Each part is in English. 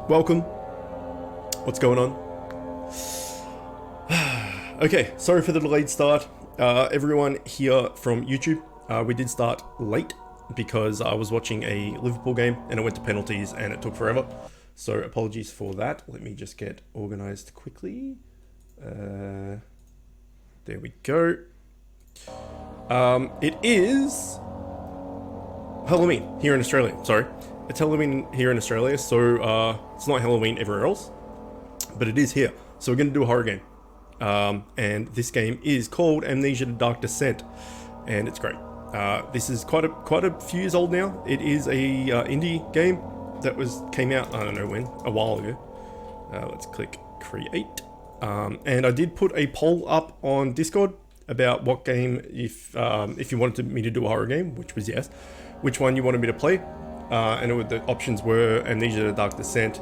welcome. What's going on? Okay, sorry for the delayed start. Everyone here from YouTube, we did start late because I was watching a Liverpool game and it went to penalties and it took forever. So apologies for that. Let me just get organized quickly. There we go. It is Halloween here in Australia. Sorry. It's Halloween here in Australia, so it's not Halloween everywhere else, but it is here. So we're going to do a horror game. And this game is called Amnesia: The Dark Descent, and it's great. This is quite a few years old now. It is a indie game that came out, I don't know when, a while ago. Let's click create. And I did put a poll up on Discord about what game, if you wanted me to do a horror game, which was yes, which one you wanted me to play. And the options were Amnesia: The Dark Descent,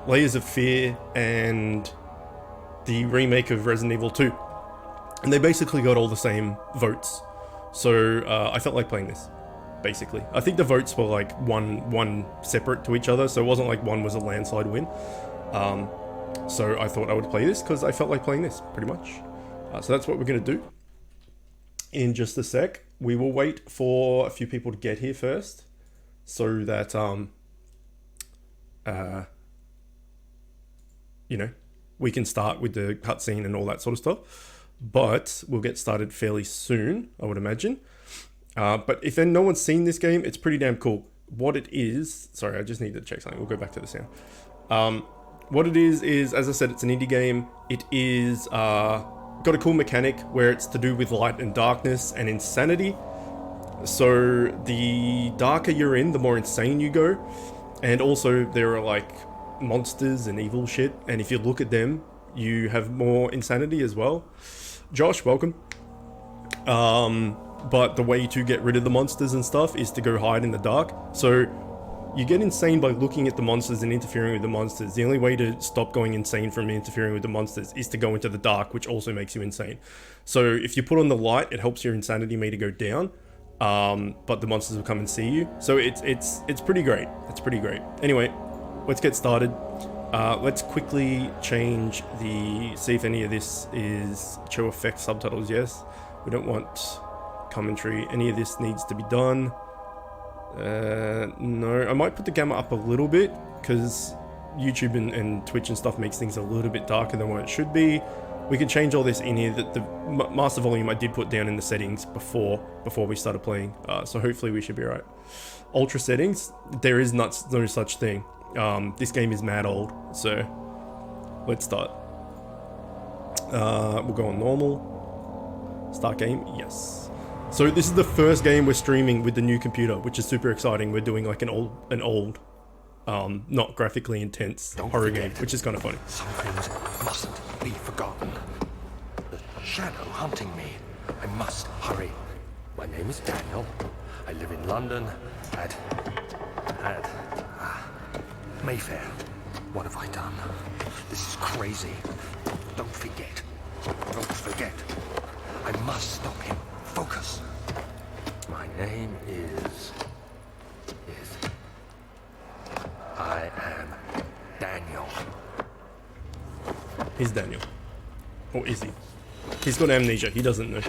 Layers of Fear, and the remake of Resident Evil 2. And they basically got all the same votes. So I felt like playing this, basically. I think the votes were like one separate to each other, so it wasn't like one was a landslide win. So I thought I would play this because I felt like playing this, pretty much. So that's what we're going to do. In just a sec, we will wait for a few people to get here first, so that you know, we can start with the cutscene and all that sort of stuff. But we'll get started fairly soon, I would imagine. But if no one's seen this game, it's pretty damn cool. What it is, sorry, I just need to check something. We'll go back to the sound. What it is, as I said, it's an indie game. It is got a cool mechanic where it's to do with light and darkness and insanity. So the darker you're in, the more insane you go. And also there are like monsters and evil shit, and if you look at them, you have more insanity as well. Josh, welcome. But the way to get rid of the monsters and stuff is to go hide in the dark. So you get insane by looking at the monsters and interfering with the monsters. The only way to stop going insane from interfering with the monsters is to go into the dark, which also makes you insane. So if you put on the light, it helps your insanity meter go down, but the monsters will come and see you. So it's pretty great. It's pretty great. Anyway, let's get started. Let's quickly change see if any of this is show effect subtitles. Yes, we don't want commentary. Any of this needs to be done. No, I might put the gamma up a little bit because YouTube and Twitch and stuff makes things a little bit darker than what it should be. We can change all this in here. The master volume I did put down in the settings before we started playing, so hopefully we should be alright. Ultra settings, there is no such thing. This game is mad old, so let's start. We'll go on normal. Start game, yes. So this is the first game we're streaming with the new computer, which is super exciting. We're doing like an old, not graphically intense horror game, which is kind of funny. Some things mustn't be forgotten. The shadow hunting me. I must hurry. My name is Daniel. I live in London at Mayfair. What have I done? This is crazy. Don't forget. Don't forget. I must stop him. Focus. My name is... I am Daniel. He's Daniel. Or is he? He's got amnesia. He doesn't know.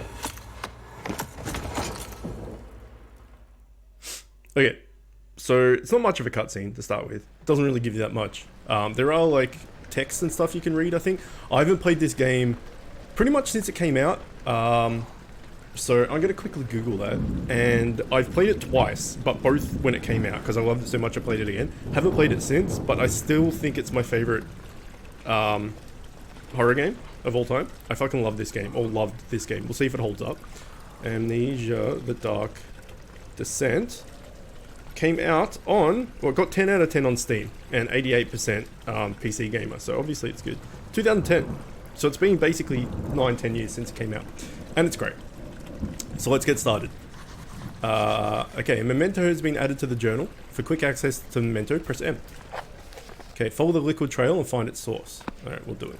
Okay. So it's not much of a cutscene to start with. It doesn't really give you that much. There are like texts and stuff you can read, I think. I haven't played this game pretty much since it came out. So I'm going to quickly Google that, and I've played it twice, but both when it came out, because I loved it so much I played it again. Haven't played it since, but I still think it's my favorite horror game of all time. I fucking love this game, or loved this game. We'll see if it holds up. Amnesia: The Dark Descent came out on, well, it got 10 out of 10 on Steam, and 88% PC Gamer, so obviously it's good. 2010, so it's been basically 9-10 years since it came out, and it's great. So let's get started. Okay, a memento has been added to the journal. For quick access to memento, press M. Okay, follow the liquid trail and find its source. Alright, we'll do it.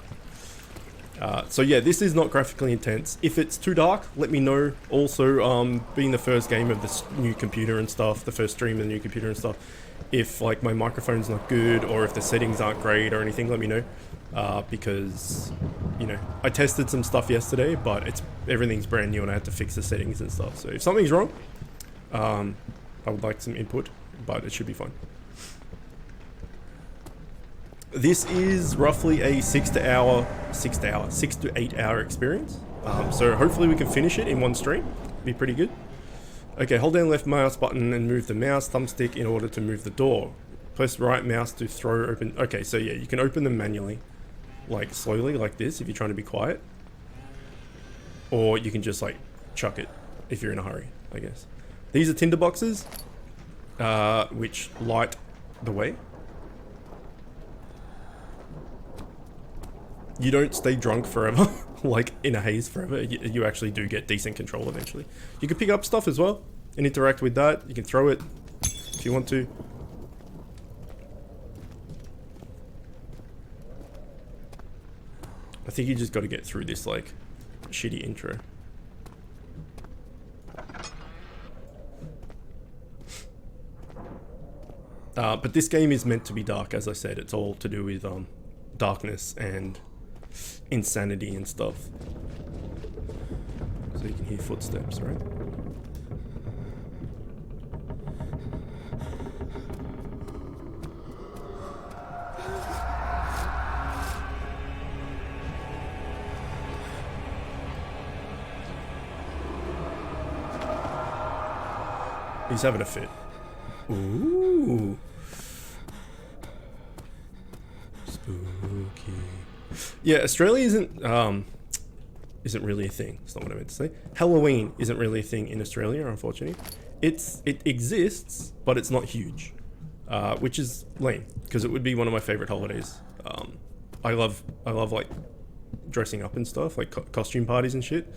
So yeah, this is not graphically intense. If it's too dark, let me know. Also, being the first game of this new computer and stuff, the first stream of the new computer and stuff, if like my microphone's not good or if the settings aren't great or anything, let me know. Because, you know, I tested some stuff yesterday, but everything's brand new and I had to fix the settings and stuff. So if something's wrong, I would like some input, but it should be fine. This is roughly a 6 to 8 hour experience. So hopefully we can finish it in one stream. Be pretty good. Okay, hold down left mouse button and move the mouse thumbstick in order to move the door. Press right mouse to throw open. Okay, so yeah, you can open them manually, like slowly, like this, if you're trying to be quiet. Or you can just like chuck it if you're in a hurry, I guess. These are tinder boxes, which light the way. You don't stay drunk forever, like in a haze forever. You actually do get decent control eventually. You can pick up stuff as well and interact with that. You can throw it if you want to. I think you just got to get through this like shitty intro. But this game is meant to be dark, as I said. It's all to do with darkness and insanity and stuff. So you can hear footsteps, right? He's having a fit. Ooh. Spooky. Yeah, Australia isn't really a thing. That's not what I meant to say. Halloween isn't really a thing in Australia, unfortunately. It exists, but it's not huge, which is lame because it would be one of my favorite holidays. I love like dressing up and stuff, like costume parties and shit.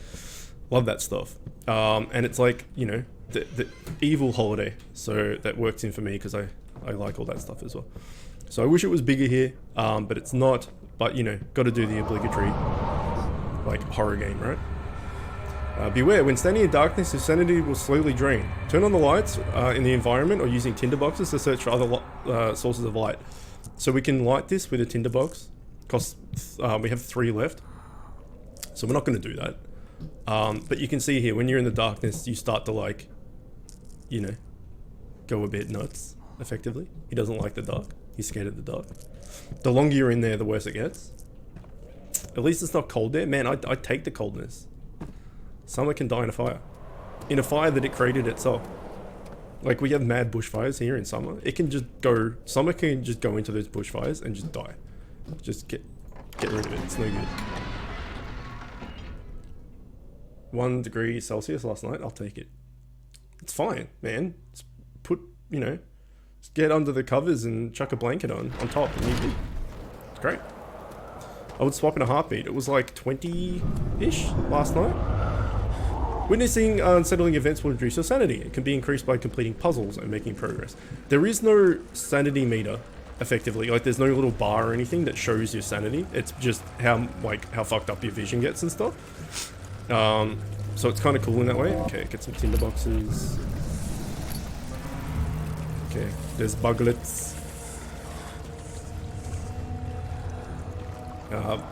Love that stuff. And it's like, you know, the evil holiday, so that works in for me because I like all that stuff as well. So I wish it was bigger here, but it's not. But, you know, got to do the obligatory, like, horror game, right? Beware, when standing in darkness, your sanity will slowly drain. Turn on the lights in the environment or using tinderboxes to search for other sources of light. So we can light this with a tinderbox. We have 3 left. So we're not going to do that. But you can see here, when you're in the darkness, you start to, like, you know, go a bit nuts, effectively. He doesn't like the dark. He's scared of the dark. The longer you're in there, the worse it gets. At least it's not cold there. Man, I'd take the coldness. Summer can die in a fire. In a fire that it created itself. Like, we have mad bushfires here in summer. It can just go... Summer can just go into those bushfires and just die. Just get rid of it. It's no good. 1 degree Celsius last night. I'll take it. It's fine, man. Just put, you know... Just get under the covers and chuck a blanket on top and you'd be... It's great. I would swap in a heartbeat. It was like 20-ish last night. Witnessing unsettling events will reduce your sanity. It can be increased by completing puzzles and making progress. There is no sanity meter, effectively. Like, there's no little bar or anything that shows your sanity. It's just how fucked up your vision gets and stuff. So it's kind of cool in that way. Okay, get some tinder boxes. Okay, there's buglets.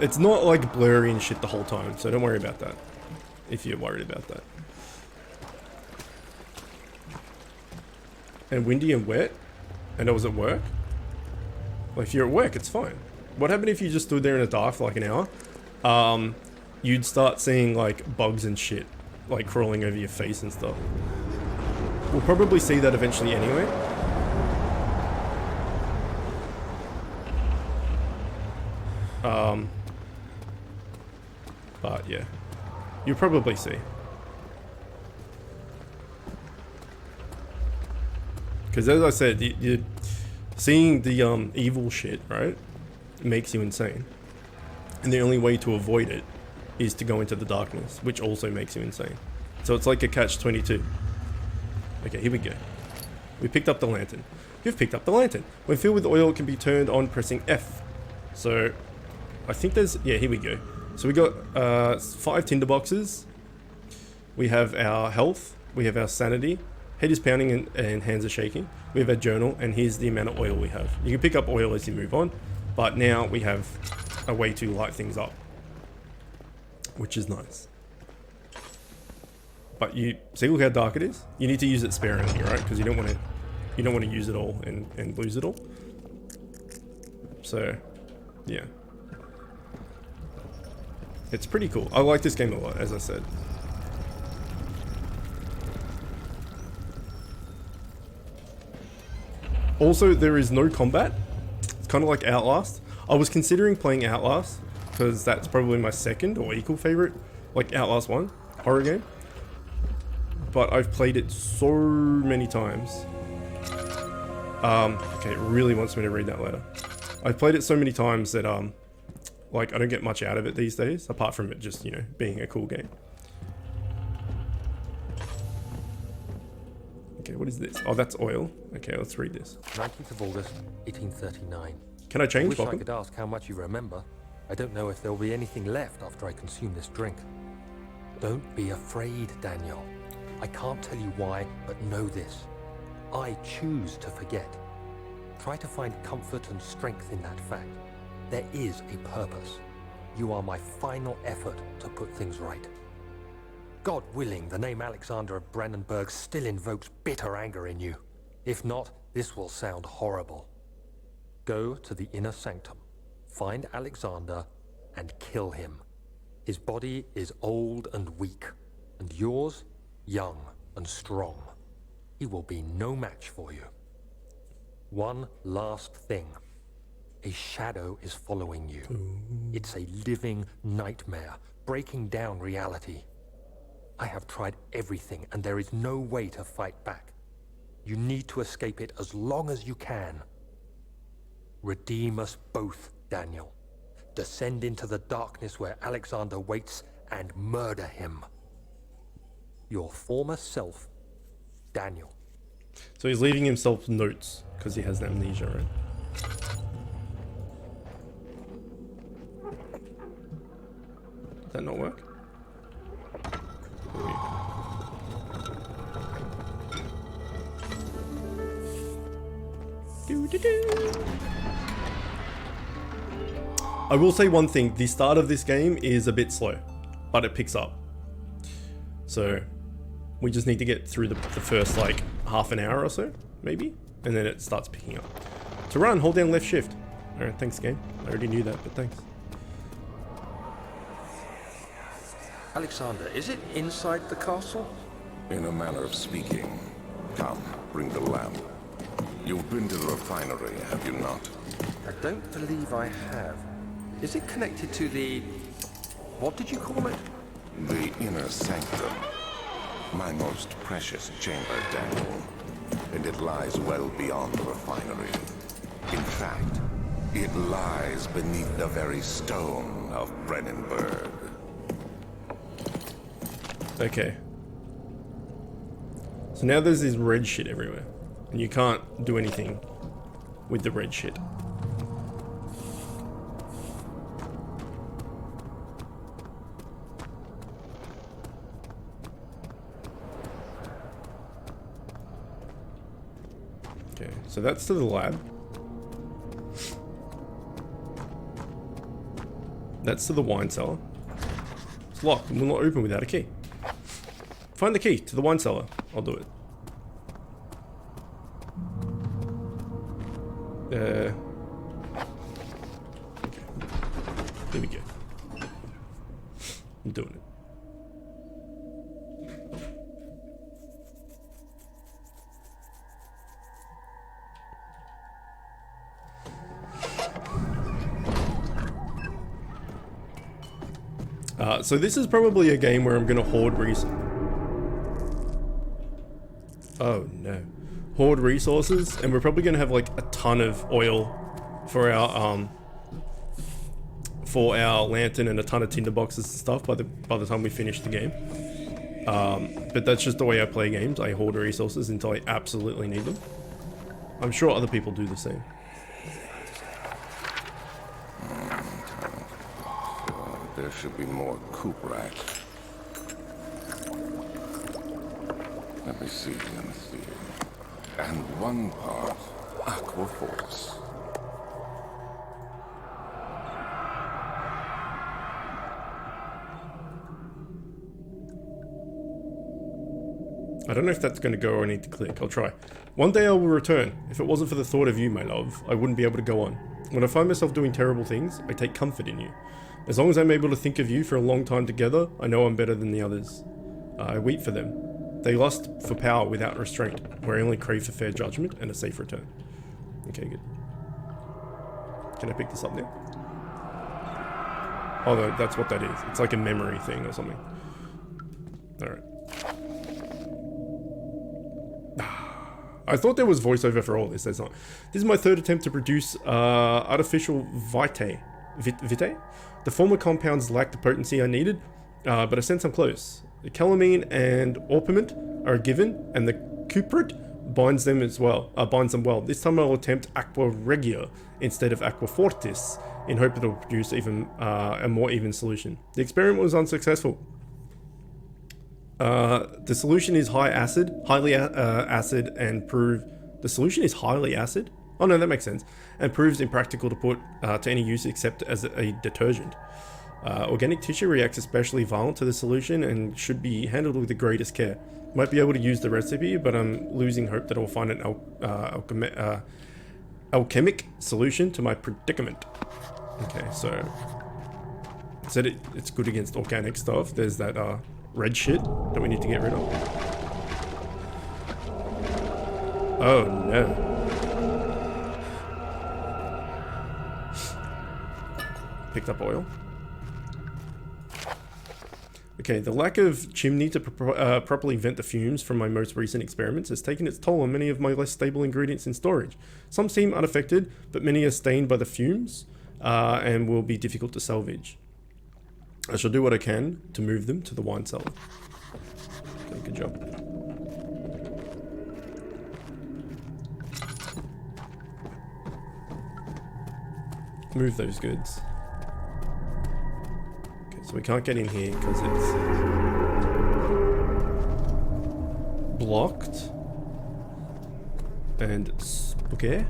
It's not like blurry and shit the whole time, so don't worry about that. If you're worried about that. And windy and wet? And I was at work? Well, if you're at work, it's fine. What happened if you just stood there in the dark for like an hour? You'd start seeing like bugs and shit, like crawling over your face and stuff. We'll probably see that eventually anyway. But yeah, you'll probably see. Because as I said, you're seeing the evil shit, right? It makes you insane. And the only way to avoid it is to go into the darkness, which also makes you insane. So it's like a catch-22. Okay, here we go. We picked up the lantern. You've picked up the lantern. When filled with oil, it can be turned on pressing F. So, I think there's... Yeah, here we go. So we got 5 tinderboxes. We have our health. We have our sanity. Head is pounding and hands are shaking. We have our journal, and here's the amount of oil we have. You can pick up oil as you move on, but now we have a way to light things up, which is nice. But you see, look how dark it is. You need to use it sparingly, right? Because you don't want to use it all and lose it all. So, yeah, it's pretty cool. I like this game a lot, as I said. Also, there is no combat. It's kind of like Outlast. I was considering playing Outlast because that's probably my second or equal favorite, like Outlast 1 horror game. But I've played it so many times. Okay, it really wants me to read that letter. I've played it so many times that like I don't get much out of it these days, apart from it just, you know, being a cool game. Okay, what is this? Oh, that's oil. Okay, let's read this. 19th of August, 1839. Can I change? I wish I could ask how much you remember. I don't know if there will be anything left after I consume this drink. Don't be afraid, Daniel. I can't tell you why, but know this. I choose to forget. Try to find comfort and strength in that fact. There is a purpose. You are my final effort to put things right. God willing, the name Alexander of Brandenburg still invokes bitter anger in you. If not, this will sound horrible. Go to the inner sanctum, find Alexander, and kill him. His body is old and weak, and yours, young and strong. He will be no match for you. One last thing. A shadow is following you. It's a living nightmare, breaking down reality. I have tried everything, and there is no way to fight back. You need to escape it as long as you can. Redeem us both, Daniel. Descend into the darkness where Alexander waits and murder him. Your former self, Daniel. So he's leaving himself notes because he has amnesia, right? Does that not work? I will say one thing, the start of this game is a bit slow, but it picks up. So we just need to get through the first like half an hour or so, maybe, and then it starts picking up. To run, hold down left shift. Alright, thanks game. I already knew that, but thanks. Alexander, is it inside the castle? In a manner of speaking. Come, bring the lamp. You've been to the refinery, have you not? I don't believe I have. Is it connected to the... what did you call it? The inner sanctum. My most precious chamber, Daniel. And it lies well beyond the refinery. In fact, it lies beneath the very stone of Brennenburg. Okay. So now there's this red shit everywhere. And you can't do anything with the red shit. Okay, so that's to the lab. That's to the wine cellar. It's locked and will not open without a key. Find the key to the wine cellar. I'll do it. Okay. Here we go. I'm doing it. So this is probably a game where I'm gonna hoard oh no. Hoard resources, and we're probably gonna have like a ton of oil for our lantern and a ton of tinderboxes and stuff by the time we finish the game. But that's just the way I play games. I hoard resources until I absolutely need them. I'm sure other people do the same. There should be more coop racks. Let me see. And one part aqua force. I don't know if that's going to go or I need to click. I'll try. One day I will return. If it wasn't for the thought of you, my love, I wouldn't be able to go on. When I find myself doing terrible things, I take comfort in you. As long as I'm able to think of you for a long time together, I know I'm better than the others. I weep for them. They lust for power without restraint, where I only crave for fair judgment and a safe return. Okay, good. Can I pick this up now? Oh no, that's what that is. It's like a memory thing or something. Alright. I thought there was voiceover for all this, there's not. This is my third attempt to produce artificial vitae. Vitae? The former compounds lack the potency I needed, but I sense I'm close. The calamine and orpiment are a given, and the cuprit binds them as well. Binds them well. This time I'll attempt aqua regia instead of aqua fortis, in hope it'll produce even a more even solution. The experiment was unsuccessful. The solution is highly acid, and the solution is highly acid. Oh no, that makes sense. And proves impractical to put to any use except as a detergent. Organic tissue reacts especially violent to the solution and should be handled with the greatest care. Might be able to use the recipe, but I'm losing hope that I'll find an alchemic solution to my predicament. Okay, so it said it's good against organic stuff. There's that red shit that we need to get rid of. Oh no. Picked up oil. Okay, the lack of chimney to properly vent the fumes from my most recent experiments has taken its toll on many of my less stable ingredients in storage. Some seem unaffected, but many are stained by the fumes and will be difficult to salvage. I shall do what I can to move them to the wine cellar. Okay, good job. Move those goods. Okay, so we can't get in here because it's blocked. And okay.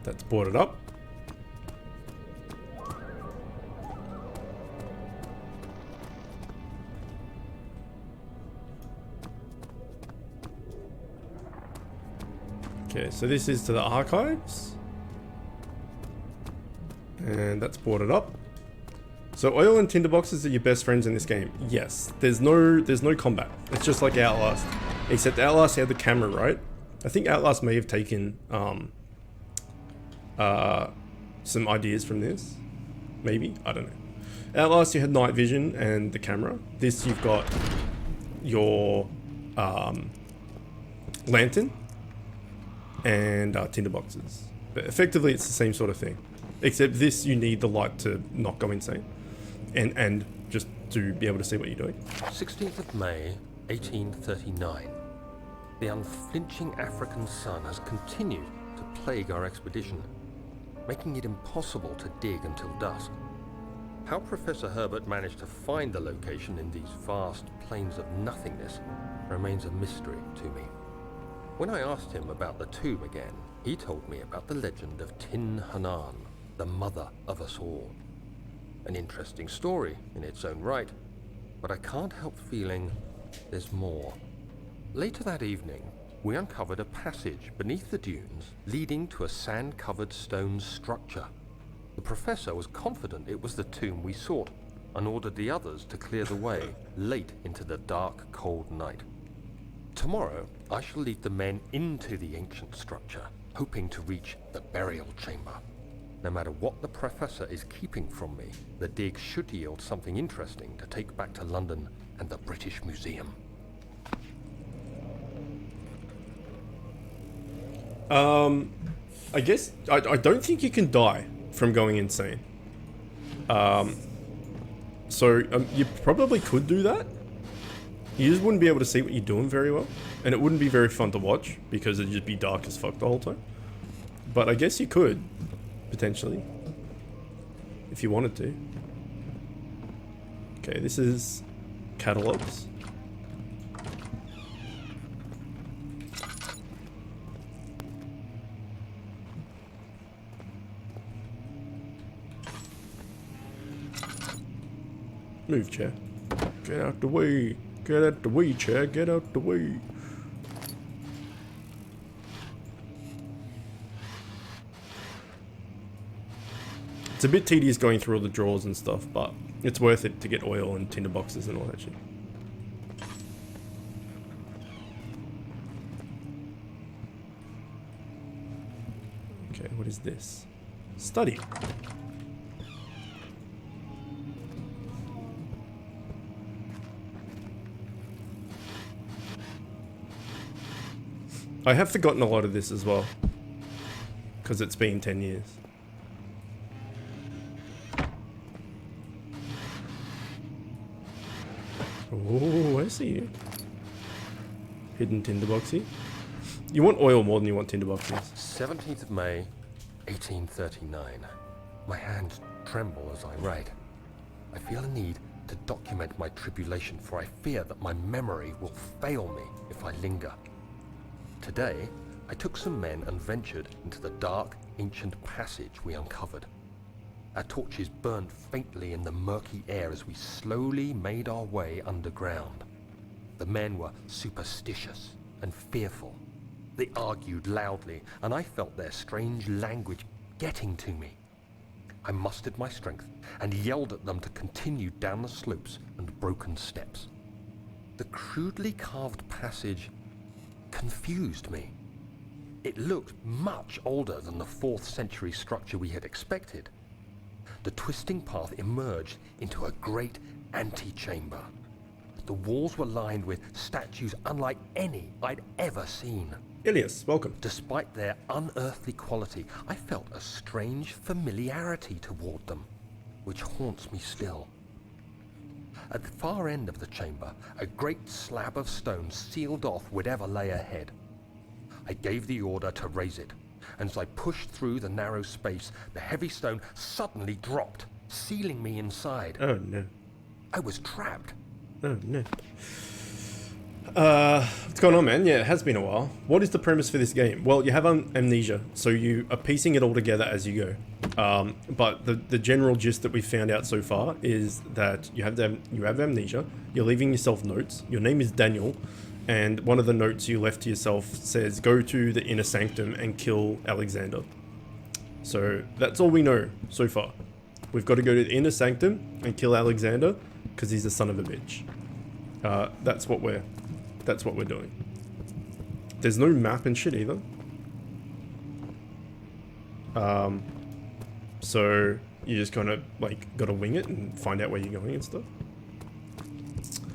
That's boarded up. Okay, so this is to the archives. And that's boarded up. So oil and tinderboxes are your best friends in this game. Yes, there's no combat. It's just like Outlast. Except Outlast had the camera, right? I think Outlast may have taken some ideas from this. Maybe, I don't know. Outlast you had night vision and the camera. This you've got your lantern and tinderboxes. But effectively it's the same sort of thing. Except this you need the light to not go insane. And just to be able to see what you're doing. 16th of May, 1839. The unflinching African sun has continued to plague our expedition, making it impossible to dig until dusk. How Professor Herbert managed to find the location in these vast plains of nothingness remains a mystery to me. When I asked him about the tomb again, he told me about the legend of Tin Hanan, the mother of us all. An interesting story in its own right, but I can't help feeling there's more. Later that evening, we uncovered a passage beneath the dunes leading to a sand-covered stone structure. The professor was confident it was the tomb we sought and ordered the others to clear the way late into the dark, cold night. Tomorrow, I shall lead the men into the ancient structure, hoping to reach the burial chamber. No matter what the Professor is keeping from me, the dig should yield something interesting to take back to London and the British Museum. I guess I don't think you can die from going insane. You probably could do that. You just wouldn't be able to see what you're doing very well, and it wouldn't be very fun to watch because it'd just be dark as fuck the whole time. But I guess you could, potentially, if you wanted to. Okay, this is catalogs. Move, chair. Get out the way. Get out the way, chair. Get out the way. It's a bit tedious going through all the drawers and stuff, but it's worth it to get oil and tinder boxes and all that shit. Okay, what is this? Study. I have forgotten a lot of this as well, because it's been 10 years. Oh, I see you. Hidden tinderboxy. You want oil more than you want tinderboxes. 17th of May, 1839. My hands tremble as I write. I feel a need to document my tribulation, for I fear that my memory will fail me if I linger. Today, I took some men and ventured into the dark, ancient passage we uncovered. Our torches burned faintly in the murky air as we slowly made our way underground. The men were superstitious and fearful. They argued loudly, and I felt their strange language getting to me. I mustered my strength and yelled at them to continue down the slopes and broken steps. The crudely carved passage confused me. It looked much older than the 4th century structure we had expected. The twisting path emerged into a great antechamber. The walls were lined with statues unlike any I'd ever seen. Ilias, welcome. Despite their unearthly quality, I felt a strange familiarity toward them, which haunts me still. At the far end of the chamber, a great slab of stone sealed off whatever lay ahead. I gave the order to raise it, and as I pushed through the narrow space, the heavy stone suddenly dropped, sealing me inside. Oh no. I was trapped. Oh no. What's going on, man? Yeah, it has been a while. What is the premise for this game? Well, you have Amnesia, so you are piecing it all together as you go. But the general gist that we've found out so far is that you have Amnesia, you're leaving yourself notes, your name is Daniel, and one of the notes you left to yourself says, go to the inner sanctum and kill Alexander. So that's all we know so far. We've got to go to the inner sanctum and kill Alexander, because he's a son of a bitch. That's what we're doing. There's no map and shit either. So you just kind of like gotta wing it and find out where you're going and stuff.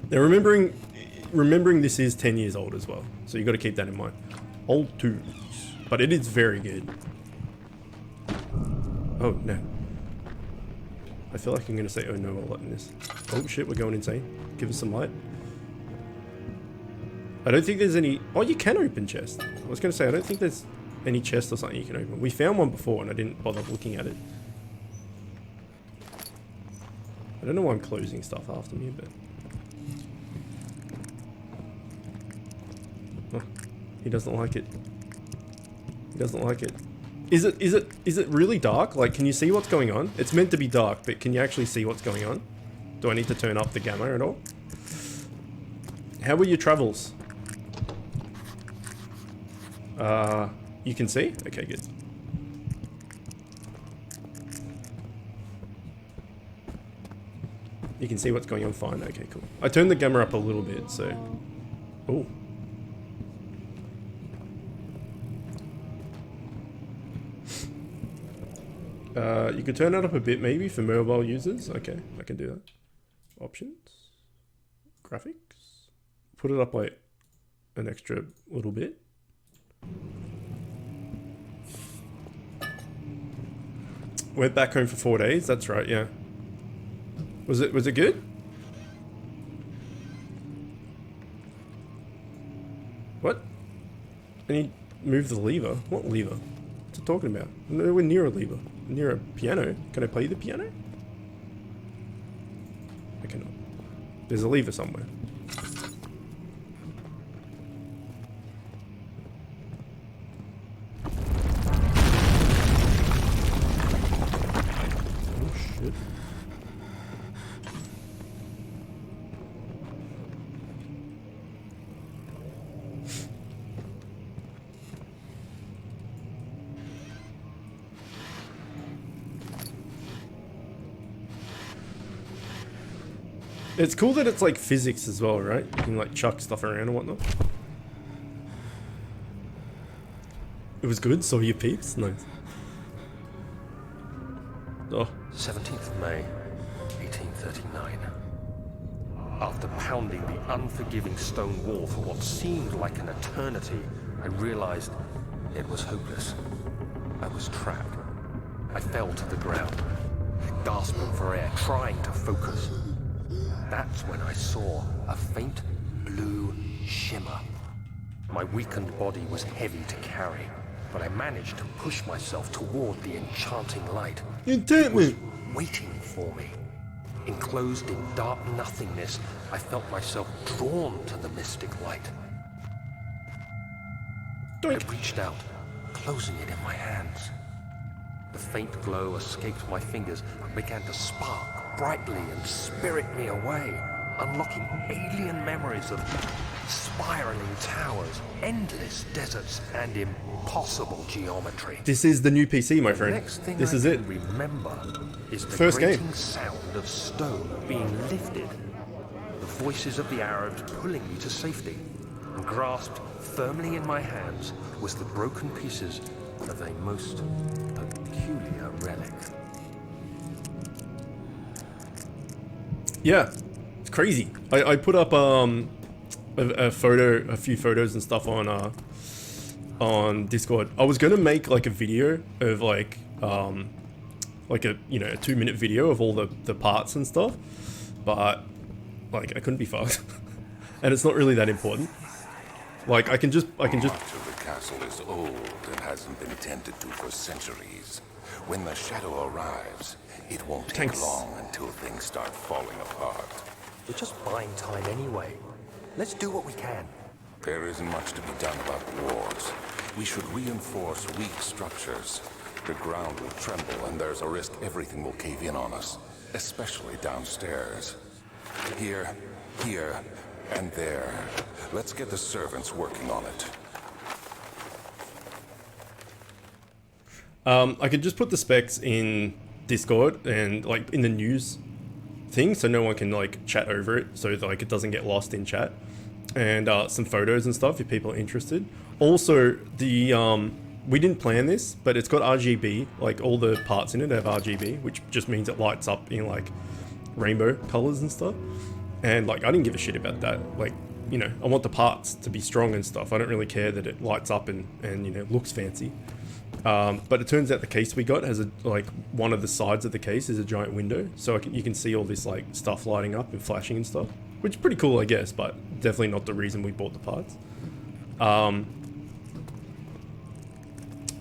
Now remembering this is 10 years old as well, so you got to keep that in mind. Old tunes, but it is very good. Oh no. I feel like I'm gonna say oh no a lot in this. Oh shit, we're going insane. Give us some light. I don't think there's any... Oh, you can open chests. I was going to say, I don't think there's any chest or something you can open. We found one before and I didn't bother looking at it. I don't know why I'm closing stuff after me, but... Oh, he doesn't like it. He doesn't like it. Is it really dark? Like, can you see what's going on? It's meant to be dark, but can you actually see what's going on? Do I need to turn up the gamma at all? How were your travels? You can see? Okay, good. You can see what's going on fine. Okay, cool. I turned the gamma up a little bit, so... Oh. You could turn that up a bit maybe for mobile users. Okay, I can do that. Options. Graphics. Put it up like an extra little bit. Went back home for 4 days. That's right, yeah. Was it good? What? I need to move the lever. What lever? What's it talking about? No, we're near a lever. Near a piano. Can I play the piano? I cannot. There's a lever somewhere. Oh shit. It's cool that it's like physics as well, right? You can like chuck stuff around and whatnot. It was good, saw your peeps? Nice. Oh. 17th of May, 1839. After pounding the unforgiving stone wall for what seemed like an eternity, I realized it was hopeless. I was trapped. I fell to the ground, gasping for air, trying to focus. That's when I saw a faint blue shimmer. My weakened body was heavy to carry, but I managed to push myself toward the enchanting light. It was waiting for me. Enclosed in dark nothingness, I felt myself drawn to the mystic light. I reached out, closing it in my hands. The faint glow escaped my fingers and began to spark brightly and spirit me away, unlocking alien memories of spiraling towers, endless deserts, and impossible geometry. This is the new PC, my friend. Next thing This I is can it. remember is the First grating game. sound of stone being lifted, the voices of the Arabs pulling me to safety, and grasped firmly in my hands was the broken pieces of a most peculiar relic. Yeah, it's crazy. I put up a few photos and stuff on Discord. I was gonna make like a video of like a 2-minute video of all the parts and stuff, but like I couldn't be fucked, and it's not really that important. Like I can just. Much of the castle is old and hasn't been tended to for centuries. When the shadow arrives, it won't take Thanks. long until things start falling apart. We're just buying time anyway. Let's do what we can. There isn't much to be done about the walls. We should reinforce weak structures. The ground will tremble and there's a risk everything will cave in on us, especially downstairs. Here, and there. Let's get the servants working on it. I could just put the specs in Discord and like in the news thing, so no one can like chat over it, so like it doesn't get lost in chat, and some photos and stuff if people are interested. Also, the we didn't plan this, but it's got RGB, like all the parts in it have RGB, which just means it lights up in like rainbow colors and stuff. And like I didn't give a shit about that. Like, you know, I want the parts to be strong and stuff. I don't really care that it lights up and you know, looks fancy. But it turns out the case we got has a, like, one of the sides of the case is a giant window, so you can see all this like stuff lighting up and flashing and stuff, which is pretty cool, I guess, but definitely not the reason we bought the parts.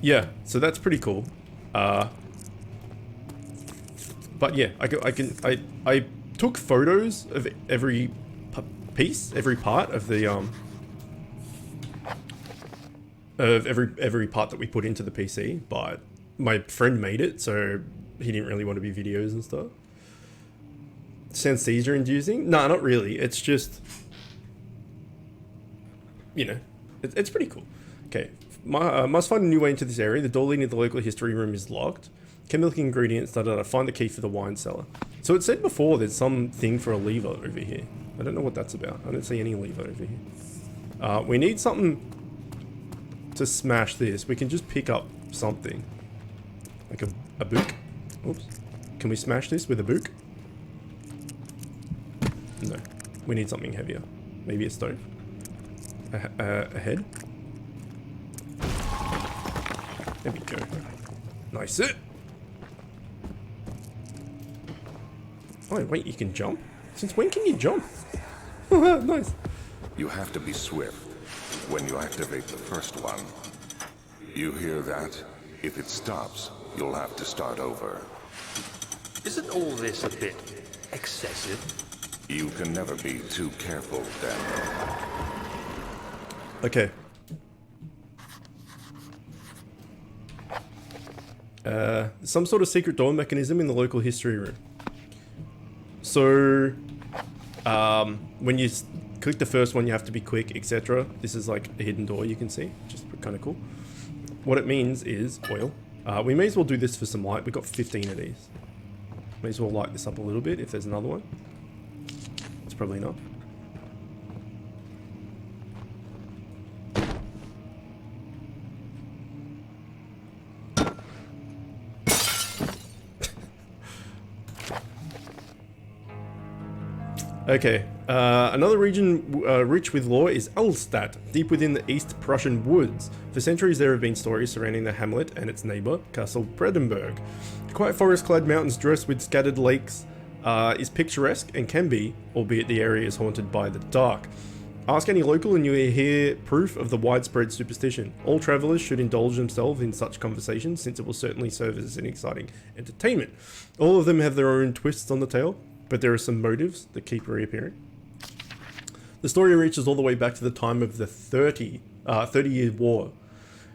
Yeah, so that's pretty cool. But yeah, I took photos of every piece, every part of the of every part that we put into the PC, but my friend made it, so he didn't really want to be videos and stuff. Sounds seizure inducing? Nah, not really. It's just, you know, it's pretty cool. Okay, must find a new way into this area. The door leading to the local history room is locked. Chemical ingredients, find the key for the wine cellar. So it said before there's some thing for a lever over here. I don't know what that's about. I don't see any lever over here. We need something to smash this. We can just pick up something. Like a book. Oops. Can we smash this with a book? No. We need something heavier. Maybe a stone. A head? There we go. Nice it. Oh, wait, you can jump? Since when can you jump? Nice. You have to be swift when you activate the first one. You hear that? If it stops, you'll have to start over. Isn't all this a bit excessive? You can never be too careful, Daniel. Okay. Some sort of secret door mechanism in the local history room. So, when you click the first one, you have to be quick, etc. This is like a hidden door you can see, which is kind of cool. What it means is oil. We may as well do this for some light. We've got 15 of these. May as well light this up a little bit if there's another one. It's probably not. Okay, another region rich with lore is Alstadt, deep within the East Prussian woods. For centuries there have been stories surrounding the hamlet and its neighbour, Castle Brandenburg. The quiet forest-clad mountains dressed with scattered lakes is picturesque and can be, albeit the area is haunted by the dark. Ask any local and you will hear proof of the widespread superstition. All travellers should indulge themselves in such conversations since it will certainly serve as an exciting entertainment. All of them have their own twists on the tale, but there are some motives that keep reappearing. The story reaches all the way back to the time of the 30-year war.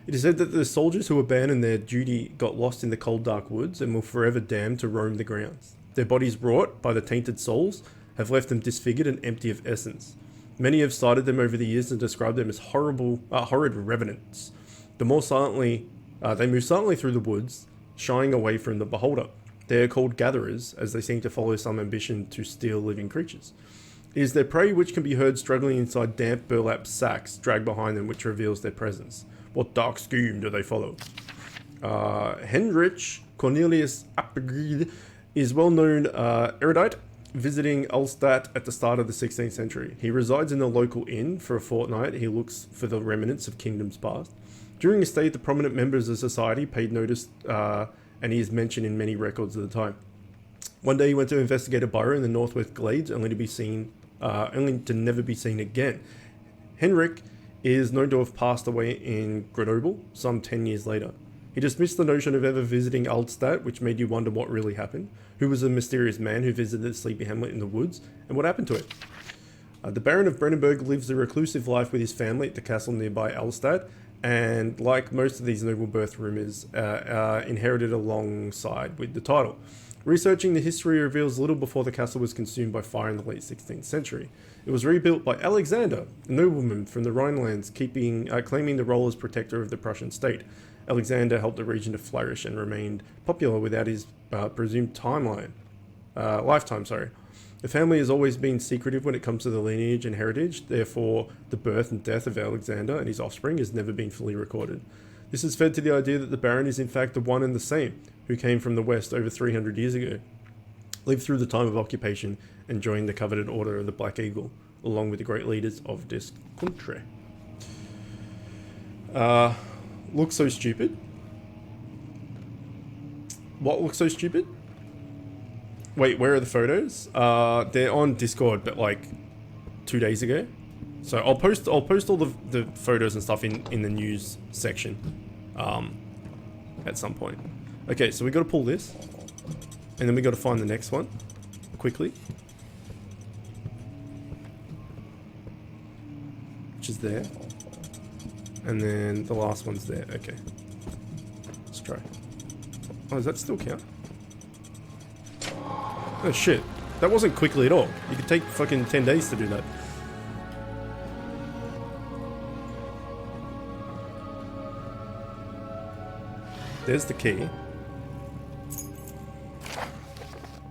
It is said that the soldiers who abandoned their duty got lost in the cold dark woods and were forever damned to roam the grounds. Their bodies wrought by the tainted souls have left them disfigured and empty of essence. Many have cited them over the years and described them as horrid revenants. They move silently through the woods, shying away from the beholder. They are called gatherers, as they seem to follow some ambition to steal living creatures. It is their prey which can be heard struggling inside damp burlap sacks dragged behind them, which reveals their presence. What dark scheme do they follow? Heinrich Cornelius Abrupt is well-known erudite, visiting Alstadt at the start of the 16th century. He resides in the local inn. For a fortnight, he looks for the remnants of kingdoms past. During his stay, the prominent members of society paid notice, and he is mentioned in many records of the time. One day he went to investigate a burrow in the northwest glades, only to never be seen again. Henrik is known to have passed away in Grenoble some 10 years later. He dismissed the notion of ever visiting Alstadt, which made you wonder what really happened. Who was the mysterious man who visited the sleepy hamlet in the woods, and what happened to it? The Baron of Brandenburg lives a reclusive life with his family at the castle nearby Alstadt, and like most of these noble birth rumours, inherited alongside with the title. Researching the history reveals little before the castle was consumed by fire in the late 16th century. It was rebuilt by Alexander, a nobleman from the Rhinelands, claiming the role as protector of the Prussian state. Alexander helped the region to flourish and remained popular without his presumed lifetime. The family has always been secretive when it comes to the lineage and heritage, therefore the birth and death of Alexander and his offspring has never been fully recorded. This has fed to the idea that the Baron is in fact the one and the same, who came from the west over 300 years ago, lived through the time of occupation, and joined the coveted Order of the Black Eagle, along with the great leaders of this country. Looks so stupid. What looks so stupid? Wait, where are the photos? They're on Discord, but like 2 days ago. So I'll post all the photos and stuff in the news section at some point. Okay, so we got to pull this, and then we got to find the next one quickly, which is there, and then the last one's there. Okay, let's try. Oh, does that still count? Oh shit, that wasn't quickly at all. You could take fucking 10 days to do that. There's the key.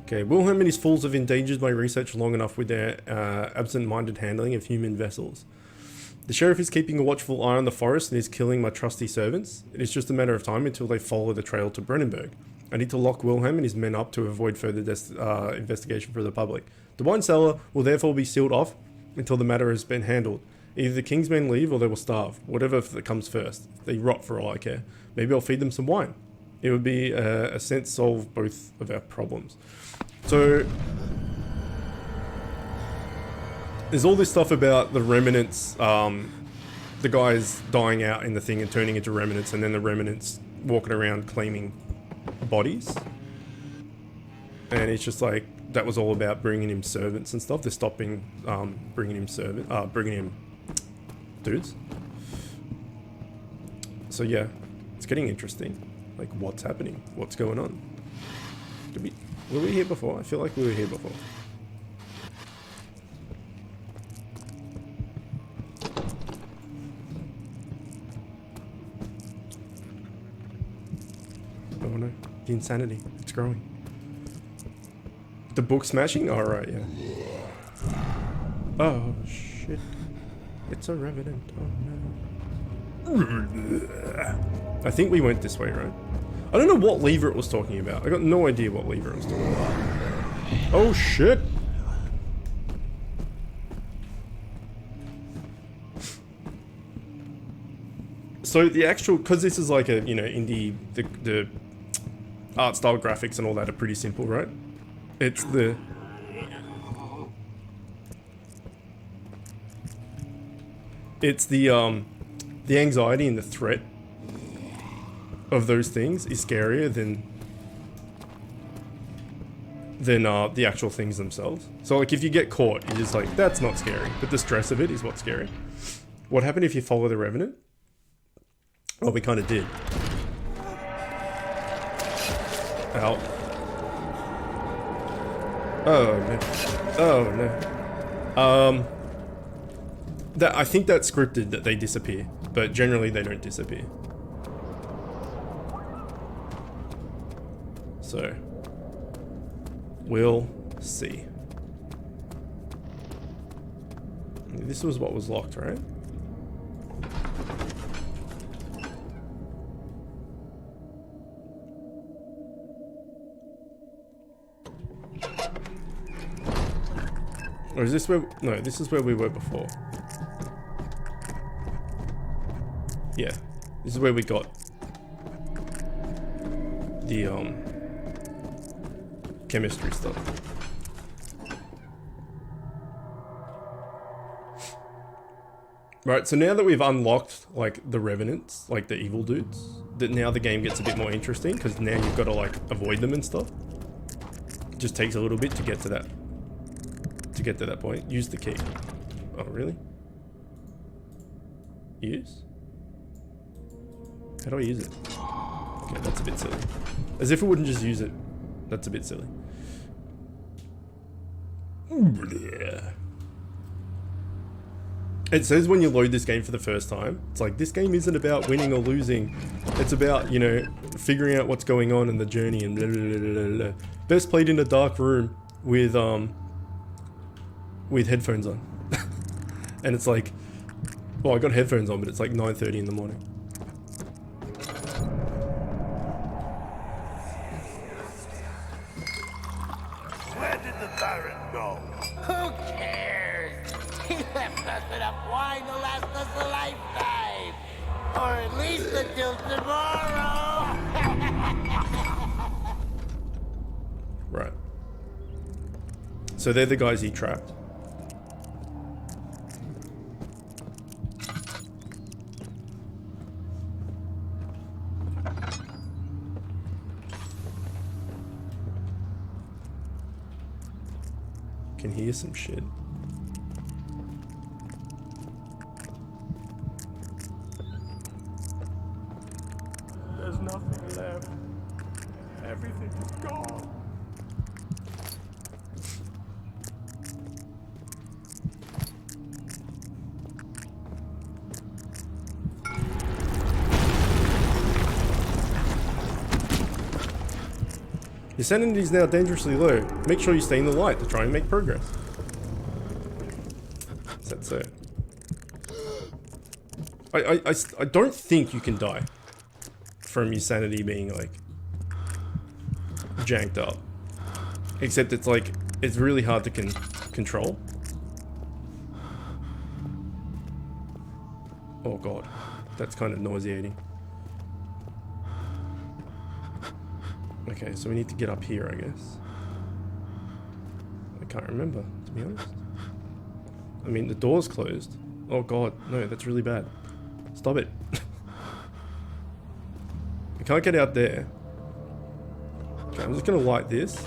Okay, Wilhelm and his fools have endangered my research long enough with their absent-minded handling of human vessels. The sheriff is keeping a watchful eye on the forest and is killing my trusty servants. It is just a matter of time until they follow the trail to Brandenburg. I need to lock Wilhelm and his men up to avoid further investigation for the public. The wine cellar will therefore be sealed off until the matter has been handled. Either the king's men leave or they will starve. Whatever that comes first. They rot for all I care. Maybe I'll feed them some wine. It would be a sense solve both of our problems. So there's all this stuff about the remnants, the guys dying out in the thing and turning into remnants, and then the remnants walking around claiming bodies. And it's just like, that was all about bringing him servants and stuff. They're stopping bringing him dudes. So yeah, it's getting interesting. Like, what's happening? What's going on? Were we here before? I feel like we were here before. Oh no, the insanity, it's growing. The book smashing? Oh right, yeah. Oh shit. It's a revenant, oh no. I think we went this way, right? I don't know what lever it was talking about. I got no idea what lever it was talking about. Oh shit! So the actual, because this is like a, you know, indie, the art style graphics and all that are pretty simple, right? It's the anxiety and the threat of those things is scarier than the actual things themselves. So like if you get caught, you're just like, that's not scary, but the stress of it is what's scary. What happened if you follow the Revenant? Oh, we kind of did. Ow. Oh no. Oh no. That, I think that's scripted that they disappear, but generally they don't disappear. So, we'll see. This was what was locked, right? Or is this where... No, this is where we were before. Yeah, this is where we got the chemistry stuff. Right, so now that we've unlocked like the revenants, like the evil dudes, that now the game gets a bit more interesting because now you've got to like avoid them and stuff. It just takes a little bit to get to that point. Use the key. Oh really? Use? How do I use it? Okay, that's a bit silly. As if it wouldn't just use it. That's a bit silly. It says when you load this game for the first time, it's like, this game isn't about winning or losing. It's about, you know, figuring out what's going on in the journey and blah, blah, blah, blah, blah. Best played in a dark room with headphones on. And it's like, well, I got headphones on, but it's like 9:30 in the morning. Where did the Baron go? Who cares? He left us enough wine to last us a lifetime. Or at least until tomorrow. Right. So they're the guys he trapped. Can hear some shit. There's nothing left. Everything is gone. Your sanity is now dangerously low. Make sure you stay in the light to try and make progress. Is that so? I don't think you can die from your sanity being like janked up. Except it's like, it's really hard to control. Oh god, that's kind of nauseating. Okay, so we need to get up here, I guess. I can't remember, to be honest. I mean, the door's closed. Oh god, no, that's really bad. Stop it. I can't get out there. Okay, I'm just gonna light this.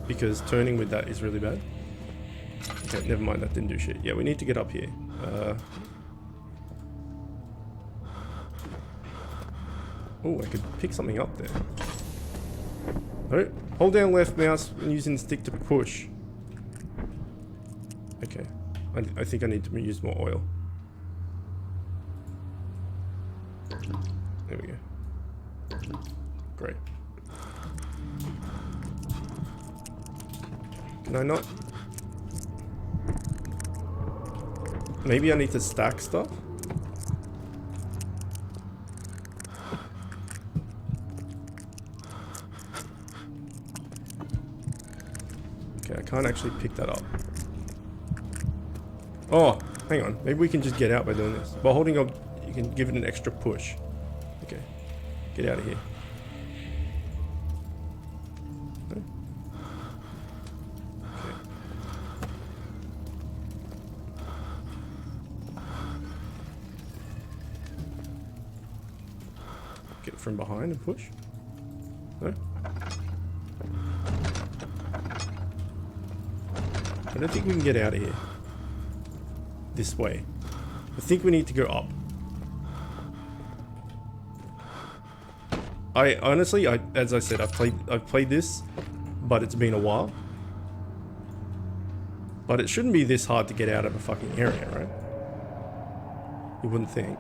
Because turning with that is really bad. Okay, never mind, that didn't do shit. Yeah, we need to get up here. Oh, I could pick something up there. No, hold down left mouse and using the stick to push. Okay, I think I need to use more oil. There we go. Great. Can I not? Maybe I need to stack stuff? Okay, I can't actually pick that up. Oh, hang on. Maybe we can just get out by doing this. By holding up, you can give it an extra push. Okay, get out of here. No? Okay. Get it from behind and push. No? I don't think we can get out of here. This way. I think we need to go up. I honestly, as I said, I've played this, but it's been a while. But it shouldn't be this hard to get out of a fucking area, right? You wouldn't think.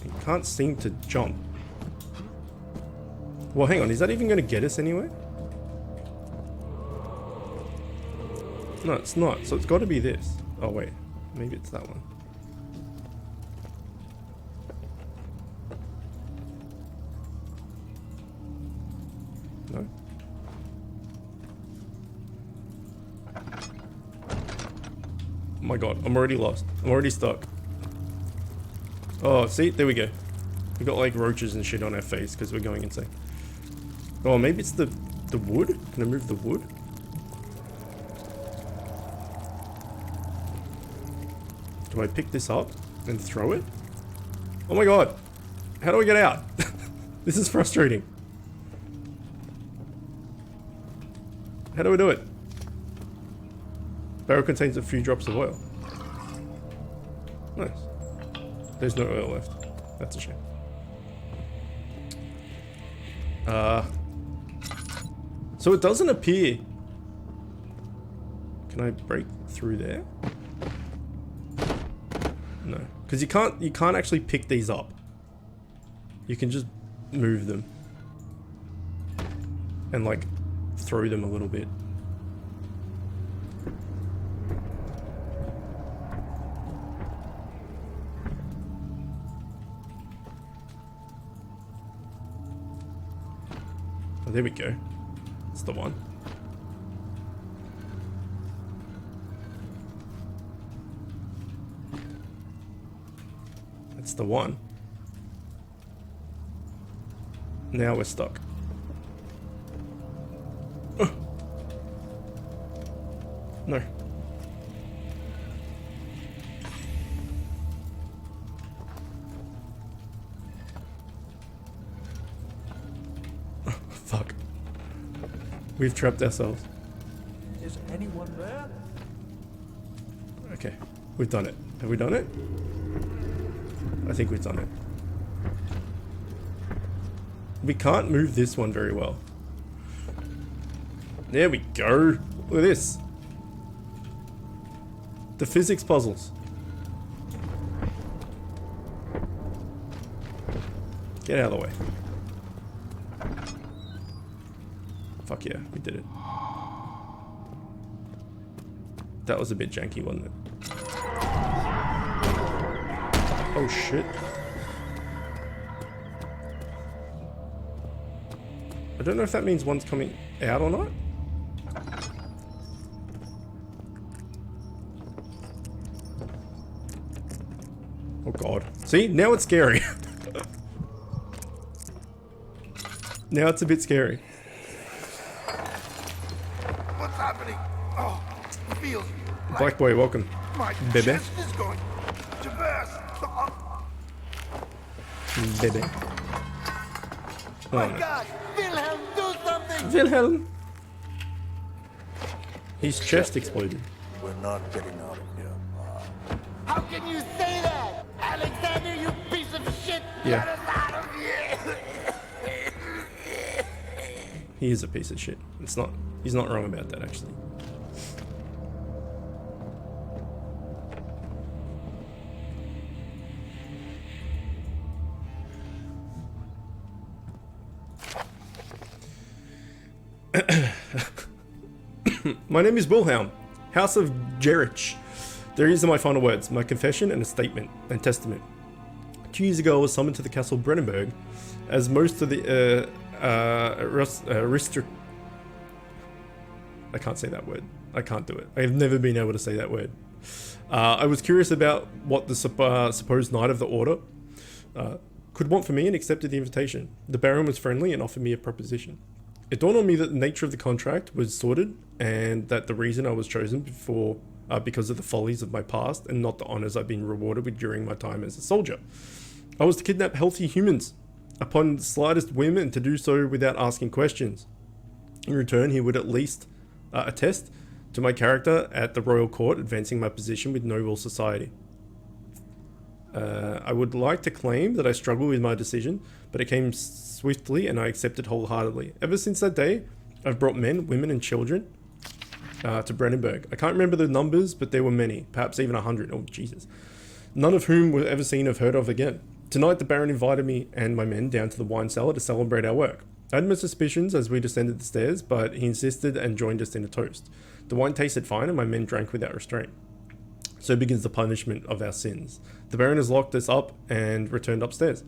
You can't seem to jump. Well, hang on, is that even going to get us anywhere? No, it's not. So it's got to be this. Oh, wait. Maybe it's that one. No? Oh my god, I'm already lost. I'm already stuck. Oh, see? There we go. We got like roaches and shit on our face because we're going insane. Oh, maybe it's the wood? Can I move the wood? Do I pick this up and throw it? Oh my god. How do I get out? This is frustrating. How do I do it? Barrel contains a few drops of oil. Nice. There's no oil left. That's a shame. So it doesn't appear. Can I break through there? No, because you can't actually pick these up. You can just move them and like throw them a little bit. Oh, there we go. That's the one. That's the one. Now we're stuck. No. Fuck. We've trapped ourselves. Is anyone there? Okay, we've done it. Have we done it? I think we've done it. We can't move this one very well. There we go. Look at this. The physics puzzles. Get out of the way. Fuck yeah, we did it. That was a bit janky, wasn't it? Oh shit. I don't know if that means one's coming out or not. Oh god. See? Now it's scary. Now it's a bit scary. What's happening? Oh, it feels Black boy, welcome. my Baby. chest is going to burst. Baby. My God, Wilhelm, do something! Wilhelm! His chest exploded. We're not getting out of here. How can you say that? Alexander, you piece of shit! Yeah. Get us out of here! He is a piece of shit. It's not. He's not wrong about that, actually. My name is Wilhelm, House of Gerich. These are my final words, my confession and a statement and testament. 2 years ago, I was summoned to the castle of Brennenburg, as most of the I can't say that word. I can't do it. I have never been able to say that word. I was curious about what the supposed Knight of the Order could want from me and accepted the invitation. The Baron was friendly and offered me a proposition. It dawned on me that the nature of the contract was sordid and that the reason I was chosen because of the follies of my past and not the honors I've been rewarded with during my time as a soldier. I was to kidnap healthy humans upon the slightest whim and to do so without asking questions. In return, he would at least attest to my character at the royal court, advancing my position with noble society. I would like to claim that I struggled with my decision, but it came swiftly and I accepted wholeheartedly. Ever since that day, I've brought men, women and children to Brennenburg. I can't remember the numbers, but there were many, perhaps even 100. Oh, Jesus. None of whom were ever seen or heard of again. Tonight, the Baron invited me and my men down to the wine cellar to celebrate our work. I had my suspicions as we descended the stairs, but he insisted and joined us in a toast. The wine tasted fine and my men drank without restraint. So begins the punishment of our sins. The Baron has locked us up and returned upstairs.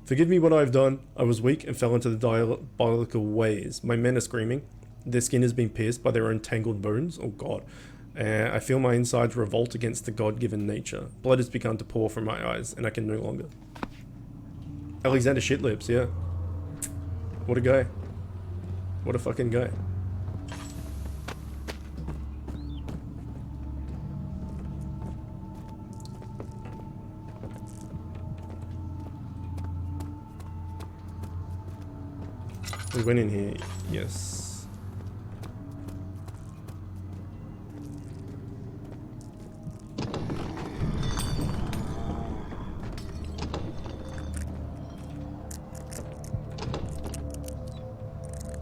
Forgive me what I have done. I was weak and fell into the diabolical ways. My men are screaming. Their skin has been pierced by their own tangled bones. Oh god. I feel my insides revolt against the God-given nature. Blood has begun to pour from my eyes and I can no longer. Alexander Shitlips, yeah. What a guy. What a fucking guy. We went in here, yes.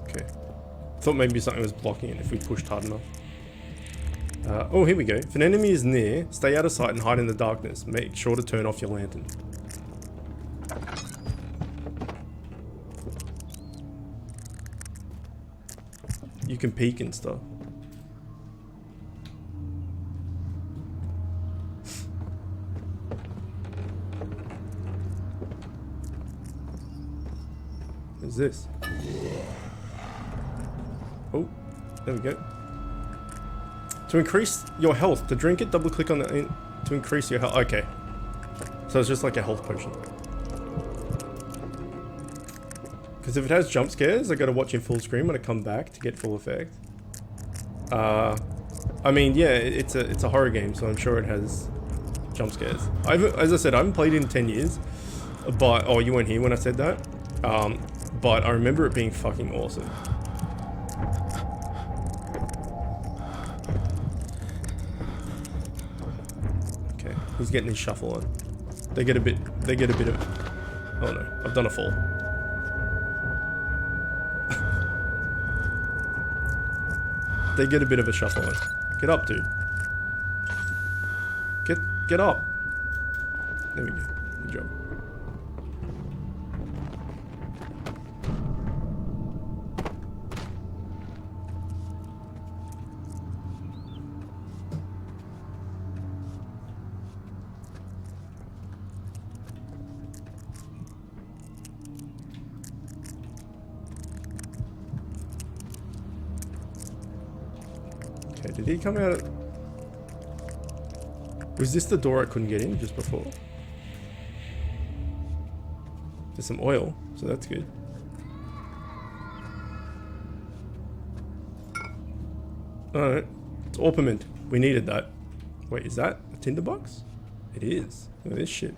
Okay. Thought maybe something was blocking it if we pushed hard enough. Oh, here we go. If an enemy is near, stay out of sight and hide in the darkness. Make sure to turn off your lantern. You can peek and stuff. What is this? Oh, there we go. To increase your health, to drink it, double click on it to increase your health. Okay. So it's just like a health potion. Because if it has jump scares, I gotta watch in full screen when I come back to get full effect. I mean, yeah, it's a horror game, so I'm sure it has jump scares. As I said, I haven't played it in 10 years, but oh, you weren't here when I said that. But I remember it being fucking awesome. Okay, he's getting his shuffle on. They get a bit of. Oh no, I've done a fall. They get a bit of a shuffle on. Get up, dude. Get up. There we go. Good job. Okay, did he come out? Was this the door I couldn't get in just before? There's some oil, so that's good. Alright, it's orpiment. We needed that. Wait, is that a tinderbox? It is. Look at this shit.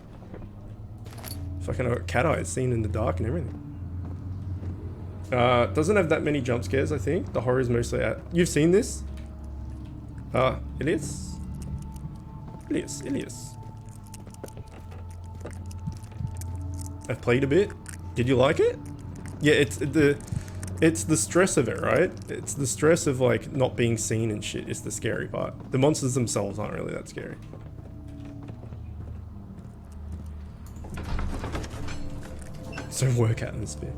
Fucking cat eyes seen in the dark and everything. Doesn't have that many jump scares, I think. The horror is mostly at... You've seen this? Elias? Elias. I've played a bit. Did you like it? Yeah, it's the stress of it, right? It's the stress of like not being seen and shit is the scary part. The monsters themselves aren't really that scary. So work atmosphere.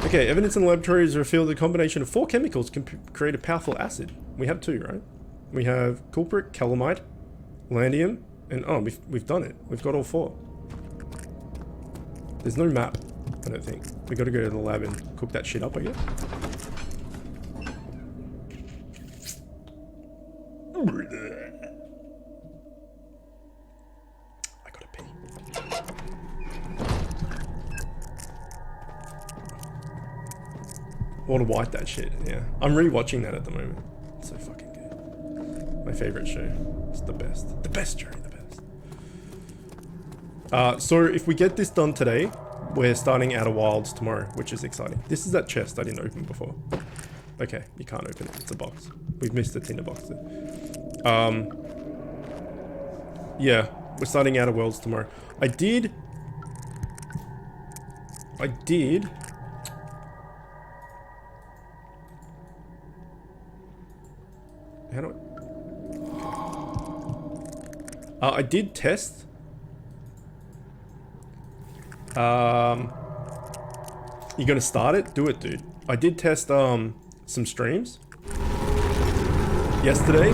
Okay, evidence in the laboratory has revealed the combination of 4 chemicals can create a powerful acid. We have 2, right? We have culprit, calamite, landium, and oh, we've done it. We've got all 4. There's no map, I don't think. We got to go to the lab and cook that shit up, I guess. I gotta pee. I want to wipe that shit, yeah. I'm rewatching that at the moment. It's so fucking good. My favorite show. It's the best. The best show, the best. So if we get this done today, we're starting Outer Wilds tomorrow, which is exciting. This is that chest I didn't open before. Okay, you can't open it. It's a box. We've missed the tinder box there. Yeah, we're starting Outer Worlds tomorrow. I did. How do I did test. You gonna start it? Do it, dude. I did test some streams yesterday.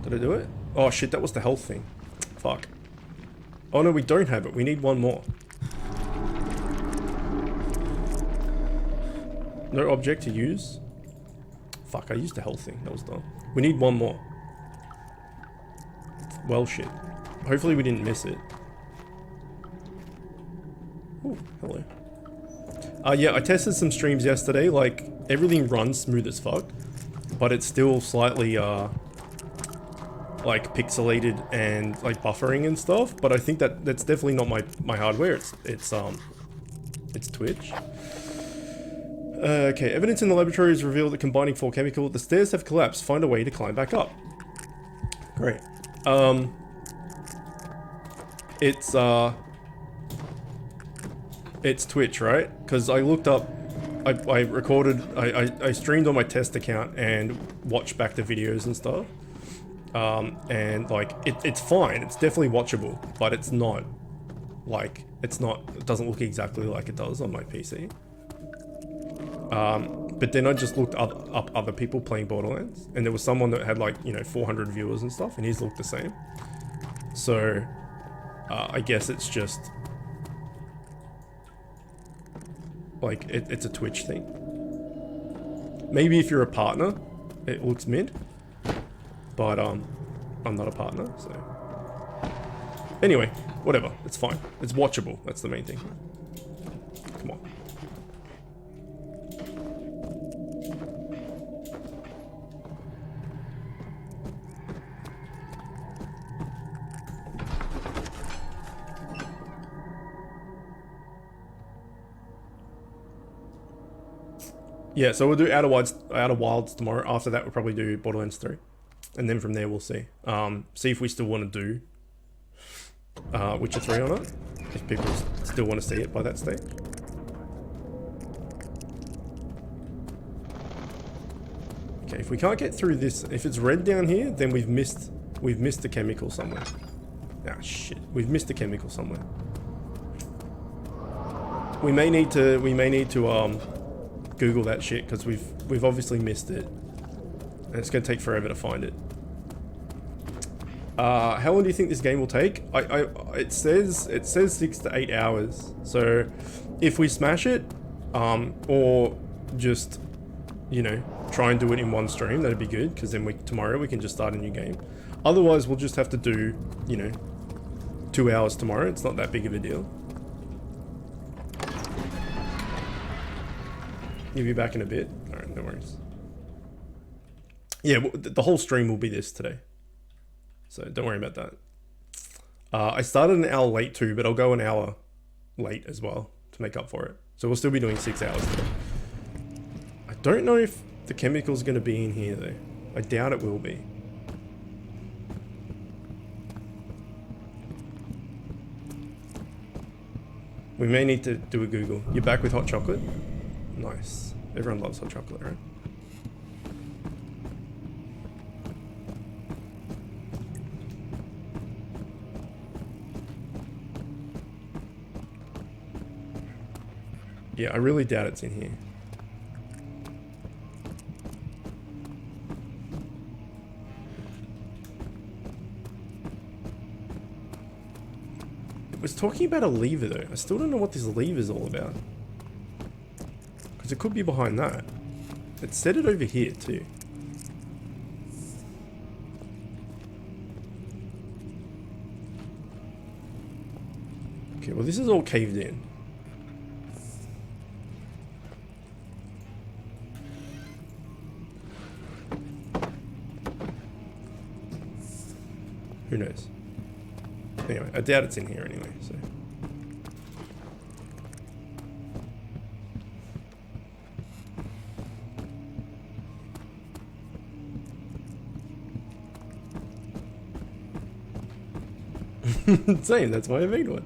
Did I do it? Oh shit, that was the health thing. Fuck. Oh no, we don't have it. We need one more. No object to use. Fuck, I used the health thing. That was dumb. We need one more. Well, shit. Hopefully we didn't miss it. Ooh, hello. Yeah, I tested some streams yesterday. Like, everything runs smooth as fuck. But it's still slightly, like, pixelated and, like, buffering and stuff. But I think that's definitely not my hardware. It's Twitch. Okay, evidence in the laboratory has revealed that combining 4 chemicals, the stairs have collapsed. Find a way to climb back up. Great. It's Twitch, right? Because I looked up, I recorded, I streamed on my test account and watched back the videos and stuff. And like, it's fine. It's definitely watchable, but it's not, like, it doesn't look exactly like it does on my PC. But then I just looked up other people playing Borderlands, and there was someone that had like, 400 viewers and stuff, and his looked the same. So, I guess it's just, like, it's a Twitch thing. Maybe if you're a partner, it looks mid, but I'm not a partner, so. Anyway, whatever, it's fine. It's watchable, that's the main thing. Come on. Yeah, so we'll do Outer Wilds tomorrow. After that, we'll probably do Borderlands 3. And then from there, we'll see. See if we still want to do Witcher 3 or not. If people still want to see it by that stage. Okay, if we can't get through this, if it's red down here, then we've missed a chemical somewhere. Ah, shit. We've missed a chemical somewhere. We may need to Google that shit, because we've obviously missed it, and it's gonna take forever to find it. How long do you think this game will take? It says 6 to 8 hours. So if we smash it, or just, you know, try and do it in one stream, that'd be good, because then tomorrow we can just start a new game. Otherwise, we'll just have to do, you know, 2 hours tomorrow. It's not that big of a deal. You'll be back in a bit. All right, no worries. Yeah, the whole stream will be this today, so don't worry about that. I started an hour late too, but I'll go an hour late as well to make up for it. So we'll still be doing 6 hours today. I don't know if the chemical's going to be in here though. I doubt it will be. We may need to do a Google. You're back with hot chocolate? Nice. Everyone loves hot chocolate, right? Yeah, I really doubt it's in here. It was talking about a lever though. I still don't know what this lever is all about. Because it could be behind that. It said it over here too. Okay, well this is all caved in. Who knows? Anyway, I doubt it's in here anyway, so. Same, that's why I made one.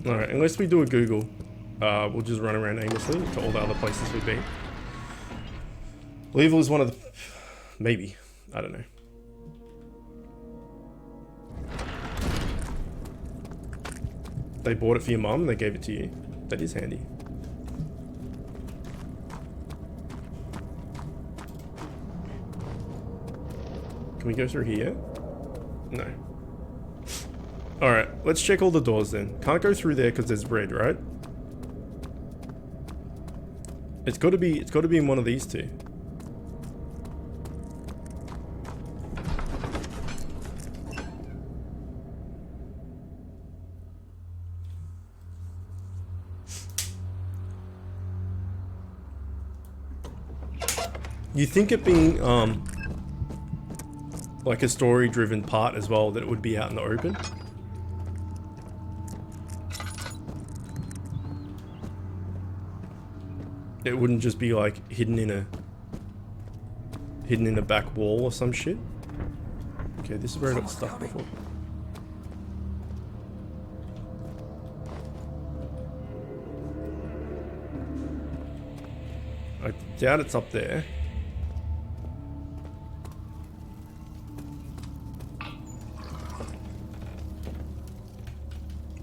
Alright, unless we do a Google, we'll just run around aimlessly to all the other places we've been. Level is one of the... maybe. I don't know. They bought it for your mum, they gave it to you. That is handy. Can we go through here? No. Alright, let's check all the doors then. Can't go through there because there's red, right? It's gotta be in one of these two. You think it being like a story driven part as well, that it would be out in the open? It wouldn't just be like hidden in a back wall or some shit. Okay, this is where I got stuck before. I doubt it's up there.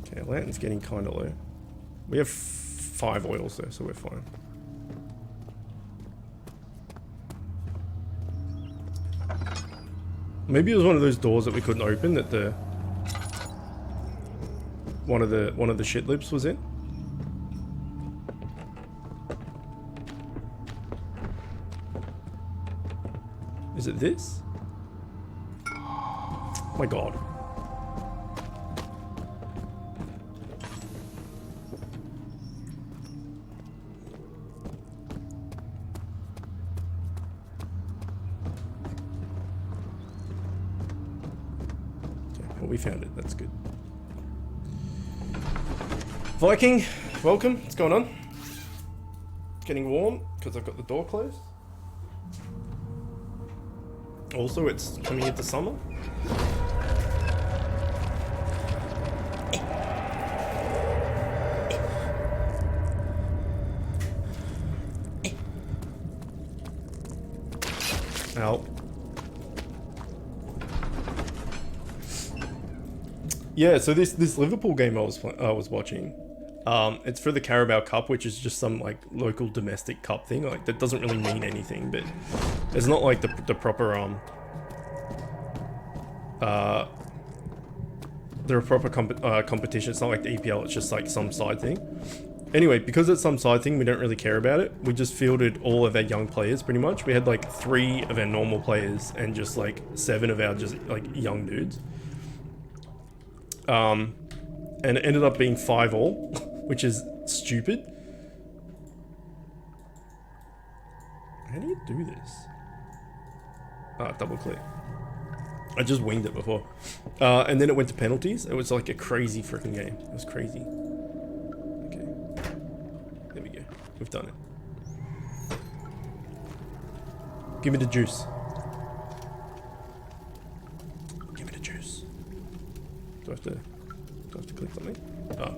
Okay, lantern's getting kind of low. We have 5 oils there, so we're fine. Maybe it was one of those doors that we couldn't open that the one of the shit lips was in. Is it this? Oh my god. We found it, that's good. Viking, welcome. What's going on? Getting warm because I've got the door closed. Also, it's coming into summer. Ow. Yeah, so this Liverpool game I was watching, it's for the Carabao Cup, which is just some like local domestic cup thing. Like that doesn't really mean anything, but it's not like the proper competition. It's not like the EPL. It's just like some side thing. Anyway, because it's some side thing, we don't really care about it. We just fielded all of our young players pretty much. We had like 3 of our normal players and just like 7 of our just like young dudes. And it ended up being 5-all, which is stupid. How do you do this? Double click. I just winged it before. And then it went to penalties. It was like a crazy freaking game. It was crazy. Okay. There we go. We've done it. Give me the juice. Give me the juice. Do I have to click something? Oh.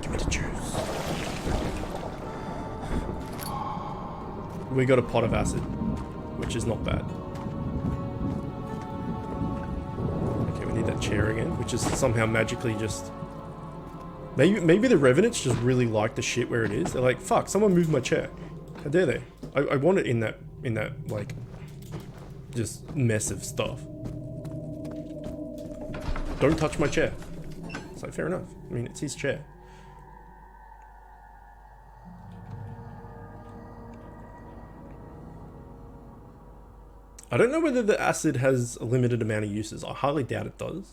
Give me the juice. We got a pot of acid, which is not bad. Okay, we need that chair again, which is somehow magically just... Maybe the Revenants just really like the shit where it is. They're like, fuck, someone moved my chair. How dare they? I want it in that like just mess of stuff. Don't touch my chair. It's like, fair enough. I mean, it's his chair. I don't know whether the acid has a limited amount of uses. I highly doubt it does.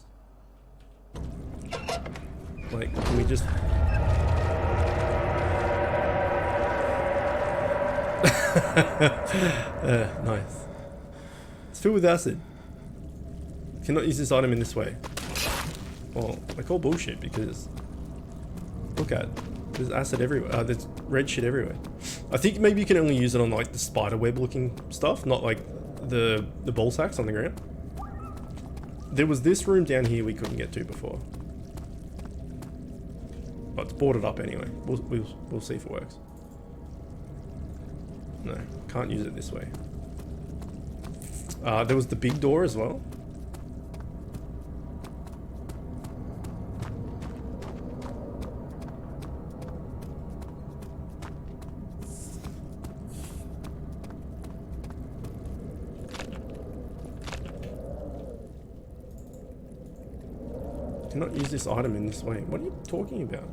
Like, can we just... nice. It's filled with acid. Cannot use this item in this way. Well, I call bullshit because... Look at it. There's acid everywhere. There's red shit everywhere. I think maybe you can only use it on like the spider web looking stuff, not like the ball sacks on the ground. There was this room down here we couldn't get to before. But it's boarded up anyway. We'll see if it works. No, can't use it this way. There was the big door as well. Cannot use this item in this way. What are you talking about?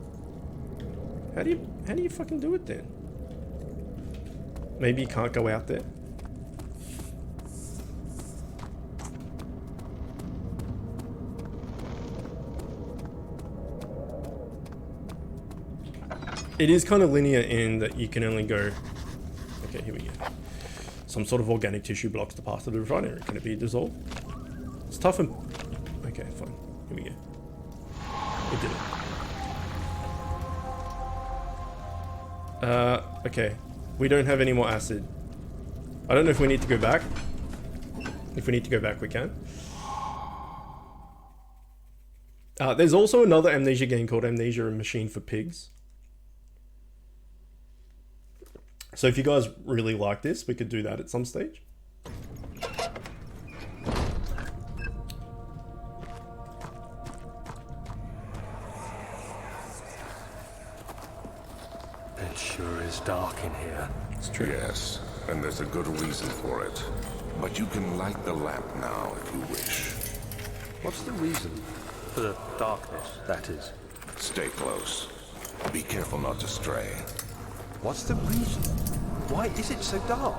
How do you fucking do it then? Maybe you can't go out there. It is kind of linear in that you can only go... Okay, here we go. Some sort of organic tissue blocks the path of the refinery. Can it be dissolved? It's tough and... Okay, fine. Here we go. We did it. Okay. We don't have any more acid. I don't know if we need to go back. If we need to go back, we can. There's also another Amnesia game called Amnesia: A Machine for Pigs. So if you guys really like this, we could do that at some stage. It sure is dark in here. It's true. Yes, and there's a good reason for it. But you can light the lamp now if you wish. What's the reason? For the darkness, that is. Stay close. Be careful not to stray. What's the reason? Why is it so dark?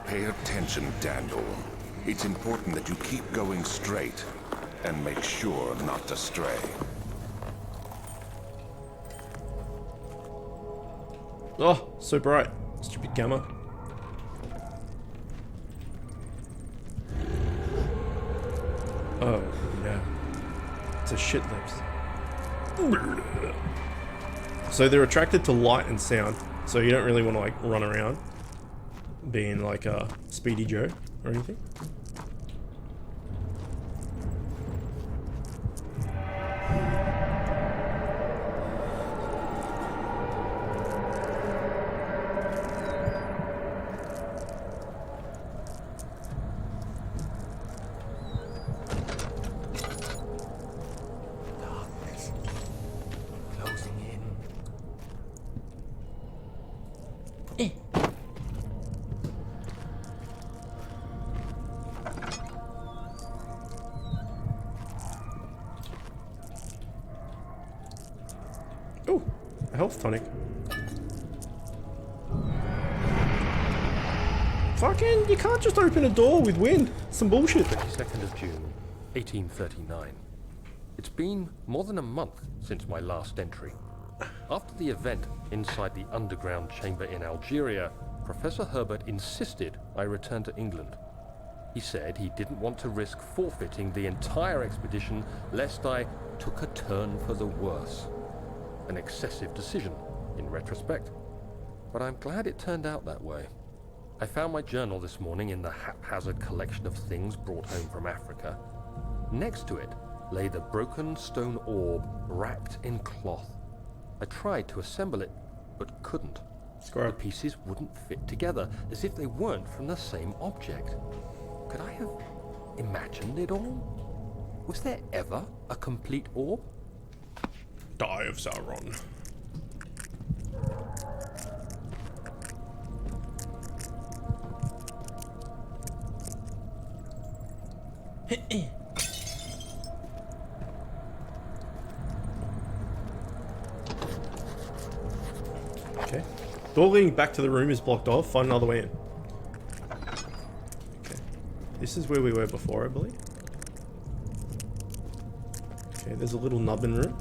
Pay attention, Daniel. It's important that you keep going straight and make sure not to stray. Oh, so bright. Stupid gamma. Oh, no. It's a shit lips. So they're attracted to light and sound. So you don't really want to like run around being like a Speedy Joe or anything. Oh, a health tonic. Fucking, you can't just open a door with wind. Some bullshit. 22nd of June, 1839. It's been more than a month since my last entry. After the event inside the underground chamber in Algeria, Professor Herbert insisted I return to England. He said he didn't want to risk forfeiting the entire expedition lest I took a turn for the worse. An excessive decision, in retrospect. But I'm glad it turned out that way. I found my journal this morning in the haphazard collection of things brought home from Africa. Next to it lay the broken stone orb wrapped in cloth. I tried to assemble it, but couldn't. The pieces wouldn't fit together, as if they weren't from the same object. Could I have imagined it all? Was there ever a complete orb? Die of Sauron. Okay. Door leading back to the room is blocked off. Find another way in. Okay. This is where we were before, I believe. Okay, there's a little nubbin room.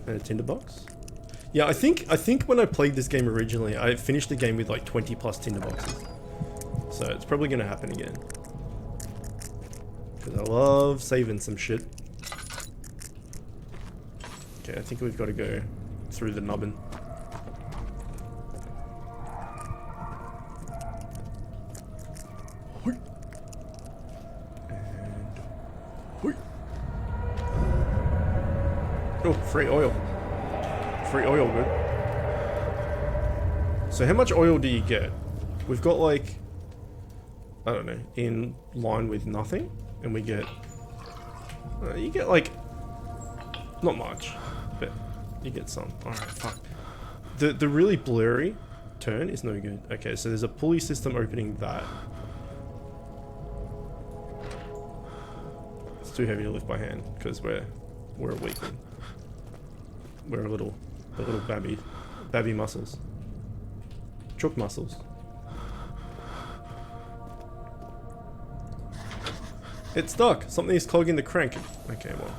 And a tinderbox. Yeah, I think when I played this game originally, I finished the game with like 20 plus tinderboxes. So it's probably gonna happen again. Because I love saving some shit. Okay, I think we've got to go through the nubbin. And... oh, free oil. Free oil, good. So how much oil do you get? We've got like, I don't know, in line with nothing. And we get, you get like, not much, but you get some. Alright, fuck. The really blurry turn is no good. Okay, so there's a pulley system opening that. It's too heavy to lift by hand, because we're a weakling. We're the little babby muscles. Chook muscles. It's stuck. Something is clogging the crank. Okay, well.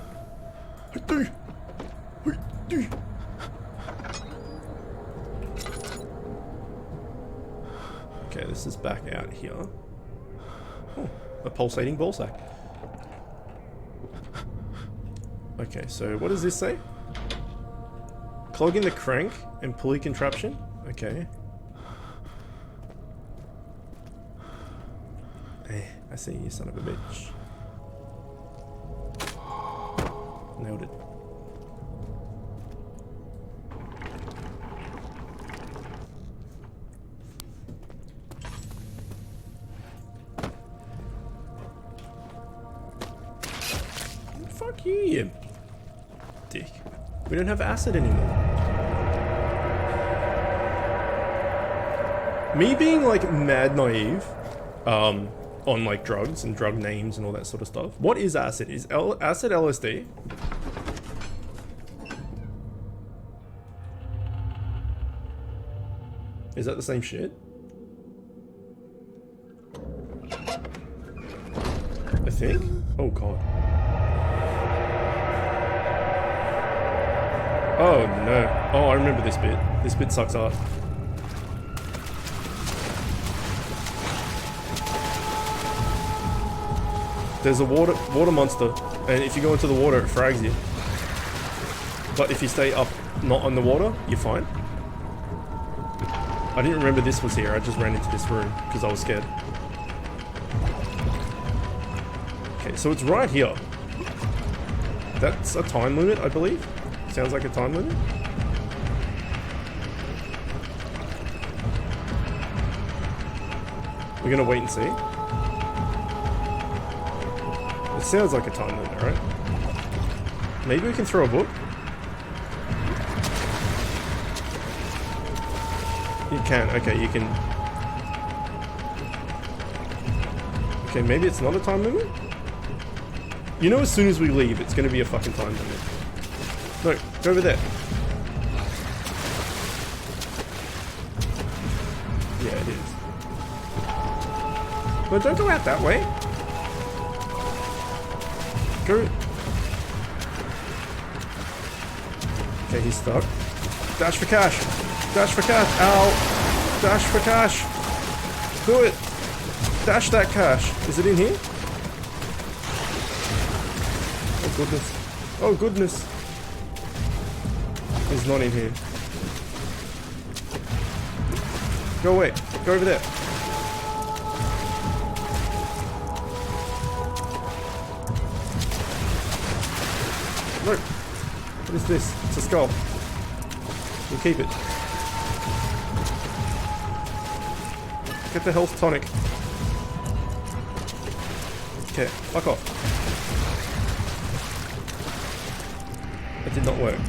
Okay, this is back out here. Oh, a pulsating ball sack. Okay, so what does this say? Clogging the crank and pulley contraption? Okay. I see you, son of a bitch. Nailed it. Fuck you, you dick. We don't have acid anymore. Me being like mad naive, on like drugs and drug names and all that sort of stuff. What is acid? Is acid LSD? Is that the same shit? I think? Oh god. Oh no. Oh, I remember this bit. This bit sucks up. There's a water monster, and if you go into the water, it frags you. But if you stay up, not on the water, you're fine. I didn't remember this was here. I just ran into this room because I was scared. Okay, so it's right here. That's a time limit, I believe. Sounds like a time limit. We're gonna wait and see. It sounds like a time limit, right? Maybe we can throw a book? You can. Okay, you can. Okay, maybe it's not a time limit? You know as soon as we leave, it's going to be a fucking time limit. No, go over there. Yeah, it is. But don't go out that way. Go. Okay, he's stuck. Dash for cash. Dash for cash. Ow. Dash for cash. Do it. Dash that cash. Is it in here? Oh goodness. Oh goodness. It's not in here. Go away. Go over there. No. What is this? It's a skull. We'll keep it. Get the health tonic. Okay, fuck off. That did not work.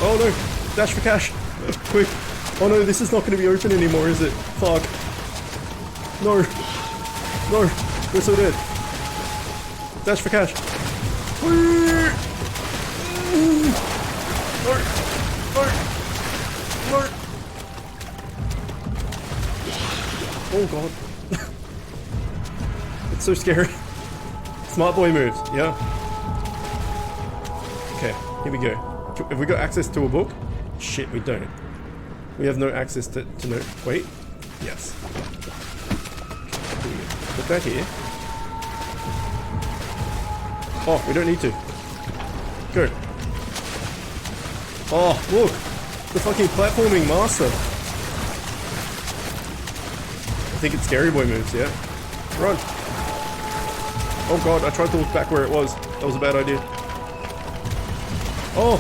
Oh no! Dash for cash! Quick! Oh no, this is not going to be open anymore, is it? Fuck. No! No! We're so dead. Dash for cash. No! No! No! Oh god. It's so scary. Smart boy moves, yeah? Okay, here we go. Have we got access to a book? Shit, we don't. We have no access to no. Wait. Yes. Okay, put that here. Oh, we don't need to. Go. Oh, look! The fucking platforming master. I think it's Scary Boy moves, yeah? Run! Oh god, I tried to look back where it was. That was a bad idea. Oh!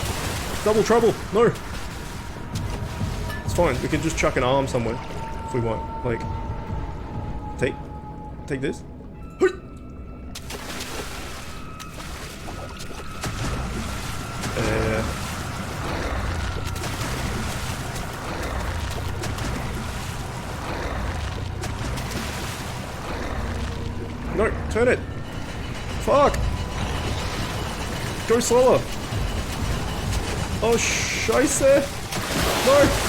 Double trouble! No! It's fine, we can just chuck an arm somewhere. If we want. Like... Take this? No, turn it! Fuck! Go slower! Oh, scheisse! No!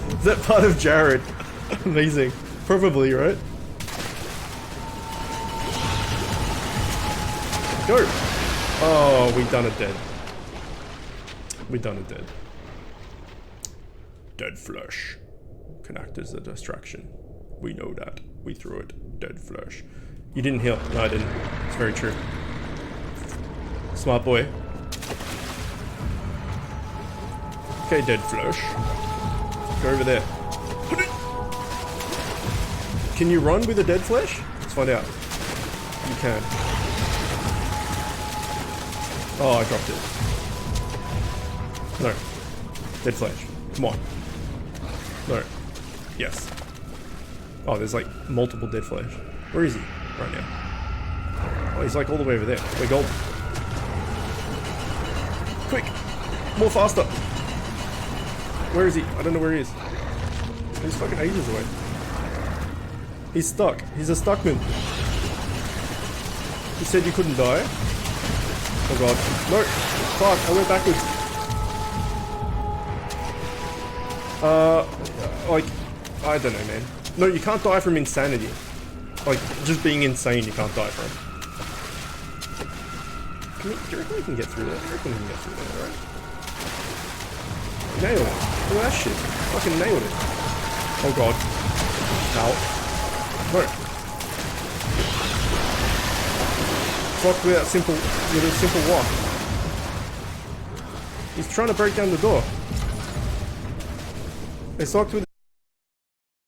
Is that part of Jared? Amazing. Probably, right? Go! Oh, we done it dead. We done it dead. Dead flesh can act as a distraction. We know that. We threw it. Dead flesh. You didn't heal. No, I didn't. It's very true. Smart boy. Okay, dead flesh. Go over there. Can you run with a dead flesh? Let's find out. You can. Oh, I dropped it. No. Dead flesh. Come on. No. Yes. Oh, there's like multiple dead flesh. Where is he right now? Oh, he's like all the way over there. We're golden. Quick! More faster! Where is he? I don't know where he is. He's fucking ages away. He's stuck. He's a stuckman. You said you couldn't die? Oh god. No! Fuck, I went backwards. Like, I don't know, man. No, you can't die from insanity. Like, just being insane you can't die from. Do you reckon we can get through that? I reckon we can get through that, right? Nailed it. Look at that shit. Fucking nailed it. Oh god. Ow. No. Fuck with that simple, with a simple walk. He's trying to break down the door. They sucked with